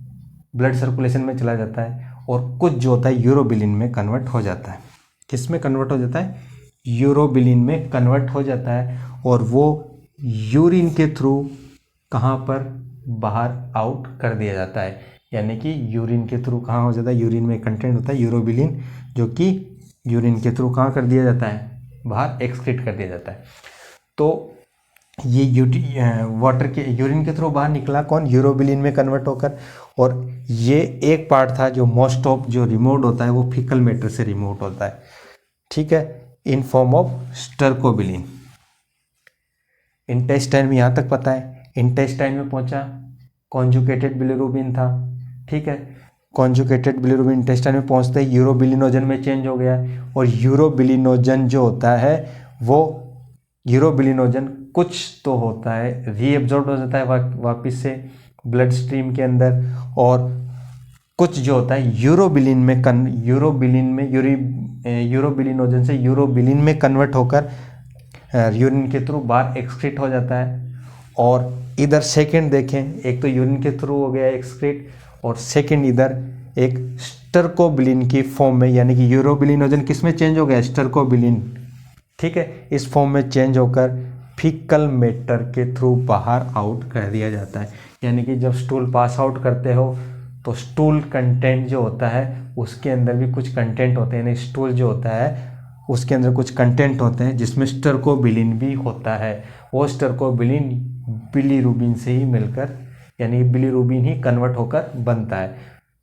ब्लड सर्कुलेशन में चला जाता है, और कुछ जो होता है यूरोबिलिन में कन्वर्ट हो जाता है। किस में कन्वर्ट हो जाता है, यूरोबिलिन में कन्वर्ट हो जाता है, और वो यूरिन के थ्रू कहाँ पर, बाहर आउट कर दिया जाता है। यानी कि यूरिन के थ्रू कहाँ हो जाता है, यूरिन में कंटेंट होता है यूरोबिलिन, जो कि यूरिन के थ्रू कहाँ कर दिया जाता है, बाहर एक्सक्रीट कर दिया जाता है। तो ये वाटर के यूरिन के थ्रू बाहर निकला कौन, यूरोबिलिन में कन्वर्ट होकर, और ये एक पार्ट था जो मोस्ट ऑफ जो रिमूव्ड होता है वो फीकल मैटर से रिमूव्ड होता है। ठीक है, in form of stercobilin. Intestine में यहाँ तक पता है, इंटेस्टाइन में पहुँचा, कॉन्जुकेटेड बिलीरुबिन था। ठीक है, कॉन्जुकेटेड बिलीरुबिन इंटेस्टाइन में पहुँचते ही यूरोबिलिनोजन में चेंज हो गया, और यूरोबिलिनोजन जो होता है वो यूरोबिलिनोजन कुछ तो होता है रीएब्जॉर्ब हो जाता है वापस से ब्लड स्ट्रीम के अंदर, और कुछ जो होता है यूरोबिलिनोजन से यूरोबिलिन में कन्वर्ट होकर यूरिन के थ्रू बाहर एक्सक्रीट हो जाता है। और इधर सेकंड देखें, एक तो यूरिन के थ्रू हो गया एक्सक्रीट, और सेकंड इधर एक स्टर्कोबिलिन की फॉर्म में, यानी कि यूरोबिलिनोजन किस में चेंज हो गया, स्टर्कोबिलिन। ठीक है, इस फॉर्म में चेंज होकर फीकल मैटर के थ्रू बाहर आउट कर दिया जाता है। यानी कि जब स्टूल पास आउट करते हो तो स्टूल कंटेंट जो होता है उसके अंदर भी कुछ कंटेंट होते हैं, यानी स्टूल जो होता है उसके अंदर कुछ कंटेंट होते हैं जिसमें स्टर्कोबिलिन भी होता है। वो स्टर्कोबिलिन बिलीरुबिन से ही मिलकर, यानी बिलीरुबिन ही कन्वर्ट होकर बनता है।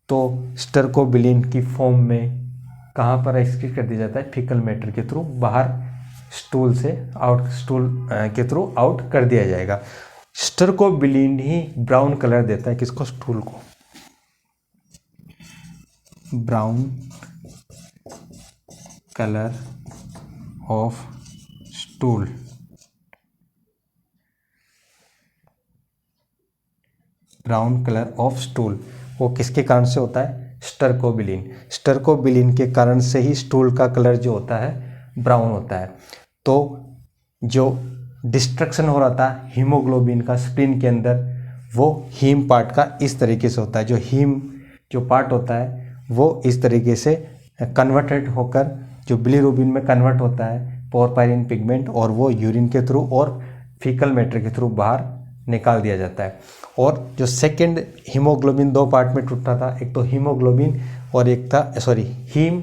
तो स्टर्कोबिलिन की फॉर्म में कहाँ पर एक्सक्रीट कर दिया जाता है, फीकल मैटर के थ्रू बाहर, स्टूल से आउट, स्टूल के थ्रू आउट कर दिया जाएगा। स्टर्कोबिलिन ही ब्राउन कलर देता है किसको, स्टूल को, brown colour of stool. Brown colour of stool वो किसके कारण से होता है, स्टर्कोबिलिन। स्टर्कोबिलिन के कारण से ही स्टूल का कलर जो होता है ब्राउन होता है। तो जो डिस्ट्रक्शन हो रहा था हीमोग्लोबिन का स्प्लीन के अंदर, वो हीम पार्ट का इस तरीके से होता है। जो हीम जो पार्ट होता है वो इस तरीके से कन्वर्टेड होकर जो बिलीरुबिन में कन्वर्ट होता है, पोरफायरिन पिगमेंट और वो यूरिन के थ्रू और फीकल मैटर के थ्रू बाहर निकाल दिया जाता है। और जो सेकंड हीमोग्लोबिन 2 पार्ट में टूटा था, एक तो हीमोग्लोबिन और एक था हीम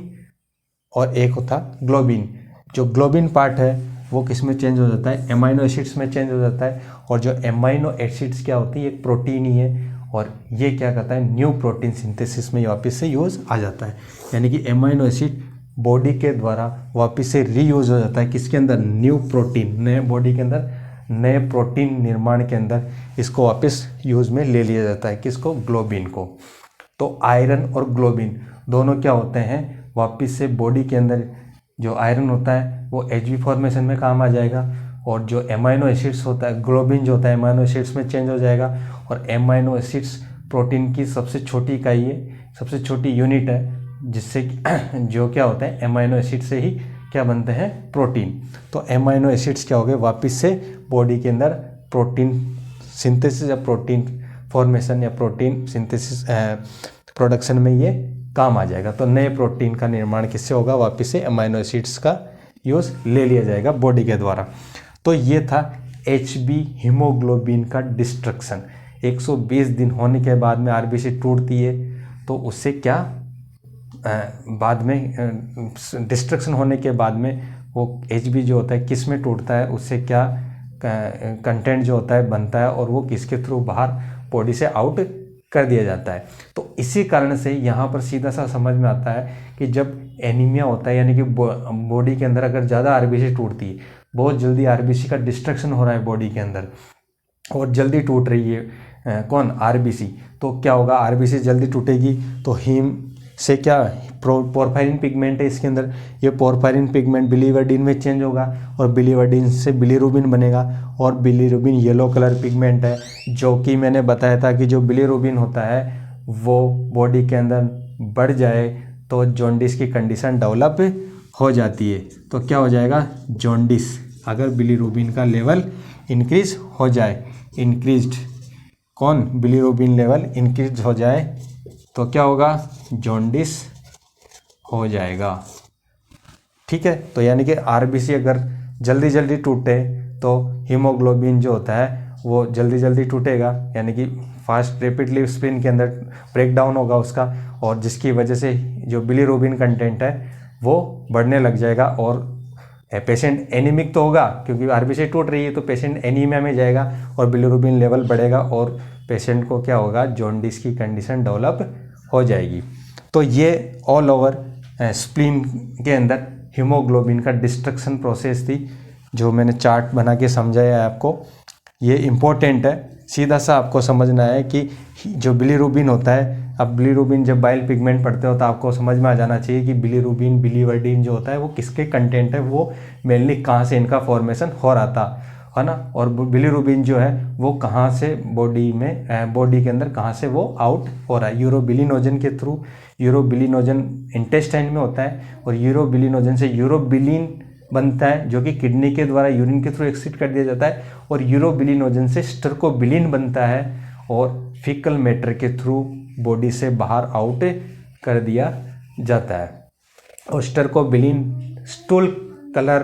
और एक होता ग्लोबिन। जो ग्लोबिन पार्ट है वो किस में चेंज हो जाता है, एमाइनो एसिड्स में चेंज हो जाता है। और जो एमाइनो एसिड्स क्या होती है, एक प्रोटीन ही है और ये क्या करता है, न्यू प्रोटीन सिंथेसिस में वापस से यूज़ आ जाता है। यानी कि एमाइनो एसिड बॉडी के द्वारा वापस से रीयूज हो जाता है किसके अंदर, न्यू प्रोटीन, नए बॉडी के अंदर नए प्रोटीन निर्माण के अंदर इसको वापस यूज़ में ले लिया जाता है, किसको, ग्लोबिन को। तो आयरन और ग्लोबिन दोनों क्या होते हैं, वापस से बॉडी के अंदर जो आयरन होता है वो Hb फॉर्मेशन में काम आ जाएगा और जो एमाइनो एसिड्स होता है, ग्लोबिन जो होता है एमाइनो एसिड्स में चेंज हो जाएगा। और एमाइनो एसिड्स प्रोटीन की सबसे छोटी इकाई है, सबसे छोटी यूनिट है, जिससे जो क्या होता है एमाइनो एसिड से ही क्या बनते हैं, प्रोटीन। तो एमाइनो एसिड्स क्या हो गए, वापस से बॉडी के अंदर प्रोटीन सिंथेसिस या प्रोटीन फॉर्मेशन या प्रोटीन सिंथेसिस प्रोडक्शन में ये काम आ जाएगा। तो नए प्रोटीन का निर्माण किससे होगा, वापस से अमाइनो एसिड्स का यूज़ ले लिया जाएगा बॉडी के द्वारा। तो ये था Hb हीमोग्लोबिन का डिस्ट्रक्शन। 120 दिन होने के बाद में आरबीसी टूटती है तो उससे क्या बाद में डिस्ट्रक्शन होने के बाद में वो Hb जो होता है किस में टूटता है, उससे क्या कंटेंट जो होता है बनता है और वो किसके थ्रू बाहर बॉडी से आउट कर दिया जाता है। तो इसी कारण से यहाँ पर सीधा सा समझ में आता है कि जब एनीमिया होता है, यानी कि बॉडी के अंदर अगर ज़्यादा आरबीसी टूटती है, बहुत जल्दी आरबीसी का डिस्ट्रक्शन हो रहा है बॉडी के अंदर और जल्दी टूट रही है कौन, आरबीसी, तो क्या होगा, आरबीसी जल्दी टूटेगी तो हीम से क्या पोरफायरिन पिगमेंट है इसके अंदर, ये पोरफायरिन पिगमेंट बिलीवर्डिन में चेंज होगा और बिलीवर्डिन से बिलीरुबिन बनेगा और बिलीरुबिन येलो कलर पिगमेंट है, जो कि मैंने बताया था कि जो बिलीरुबिन होता है वो बॉडी के अंदर बढ़ जाए तो जॉन्डिस की कंडीशन डेवलप हो जाती है। तो क्या हो जाएगा, जॉन्डिस, अगर बिलीरुबिन का लेवल इंक्रीज हो जाए, इंक्रीज्ड कौन, बिलीरुबिन लेवल इंक्रीज हो जाए तो क्या होगा, जॉन्डिस हो जाएगा। ठीक है, तो यानी कि आरबीसी अगर जल्दी जल्दी टूटे तो हीमोग्लोबिन जो होता है वो जल्दी जल्दी टूटेगा, यानी कि फास्ट रैपिडली स्पिन के अंदर ब्रेक डाउन होगा उसका, और जिसकी वजह से जो बिलीरुबिन कंटेंट है वो बढ़ने लग जाएगा और पेशेंट एनीमिक तो होगा, क्योंकि आरबीसी टूट रही है तो पेशेंट एनीमिया में जाएगा और बिलीरुबिन लेवल बढ़ेगा और पेशेंट को क्या होगा, जॉन्डिस की कंडीशन डेवलप हो जाएगी। तो ये ऑल ओवर स्प्लीन के अंदर हीमोग्लोबिन का डिस्ट्रक्शन प्रोसेस थी, जो मैंने चार्ट बना के समझाया है आपको। ये इम्पोर्टेंट है, सीधा सा आपको समझना है कि जो बिलीरुबिन होता है, अब बिलीरुबिन जब बाइल पिगमेंट पढ़ते हो तो आपको समझ में आ जाना चाहिए कि बिलीरुबिन बिलीवर्डिन जो होता है वो किसके कंटेंट है, वो मेनली कहाँ से इनका फॉर्मेशन हो रहा था, है ना, और बिलीरुबिन जो है वो कहाँ से बॉडी में बॉडी के अंदर कहाँ से वो आउट हो रहा है, यूरोबिलिनोजन के थ्रू। यूरोबिलिनोजन इंटेस्टाइन में होता है और यूरोबिलिनोजन से यूरोबिलिन बनता है जो कि किडनी के द्वारा यूरिन के थ्रू एक्सिट कर दिया जाता है, और यूरोबिलिनोजन से स्टर्कोबिलिन बनता है और फीकल मैटर के थ्रू बॉडी से बाहर आउट कर दिया जाता है। और स्टर्कोबिलिन स्टूल कलर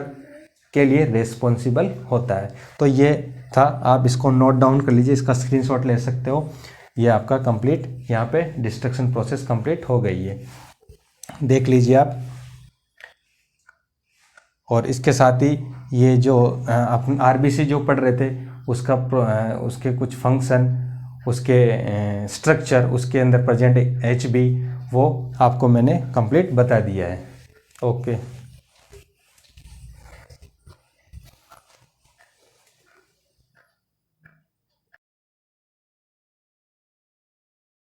के लिए रेस्पॉन्सिबल होता है। तो ये था, आप इसको नोट डाउन कर लीजिए, इसका स्क्रीनशॉट ले सकते हो। ये आपका कंप्लीट यहाँ पे डिस्ट्रक्शन प्रोसेस कंप्लीट हो गई है, देख लीजिए आप। और इसके साथ ही ये जो अपन आरबीसी जो पढ़ रहे थे उसका उसके कुछ फंक्शन, उसके स्ट्रक्चर, उसके अंदर प्रेजेंट एचबी, वो आपको मैंने कंप्लीट बता दिया है। ओके।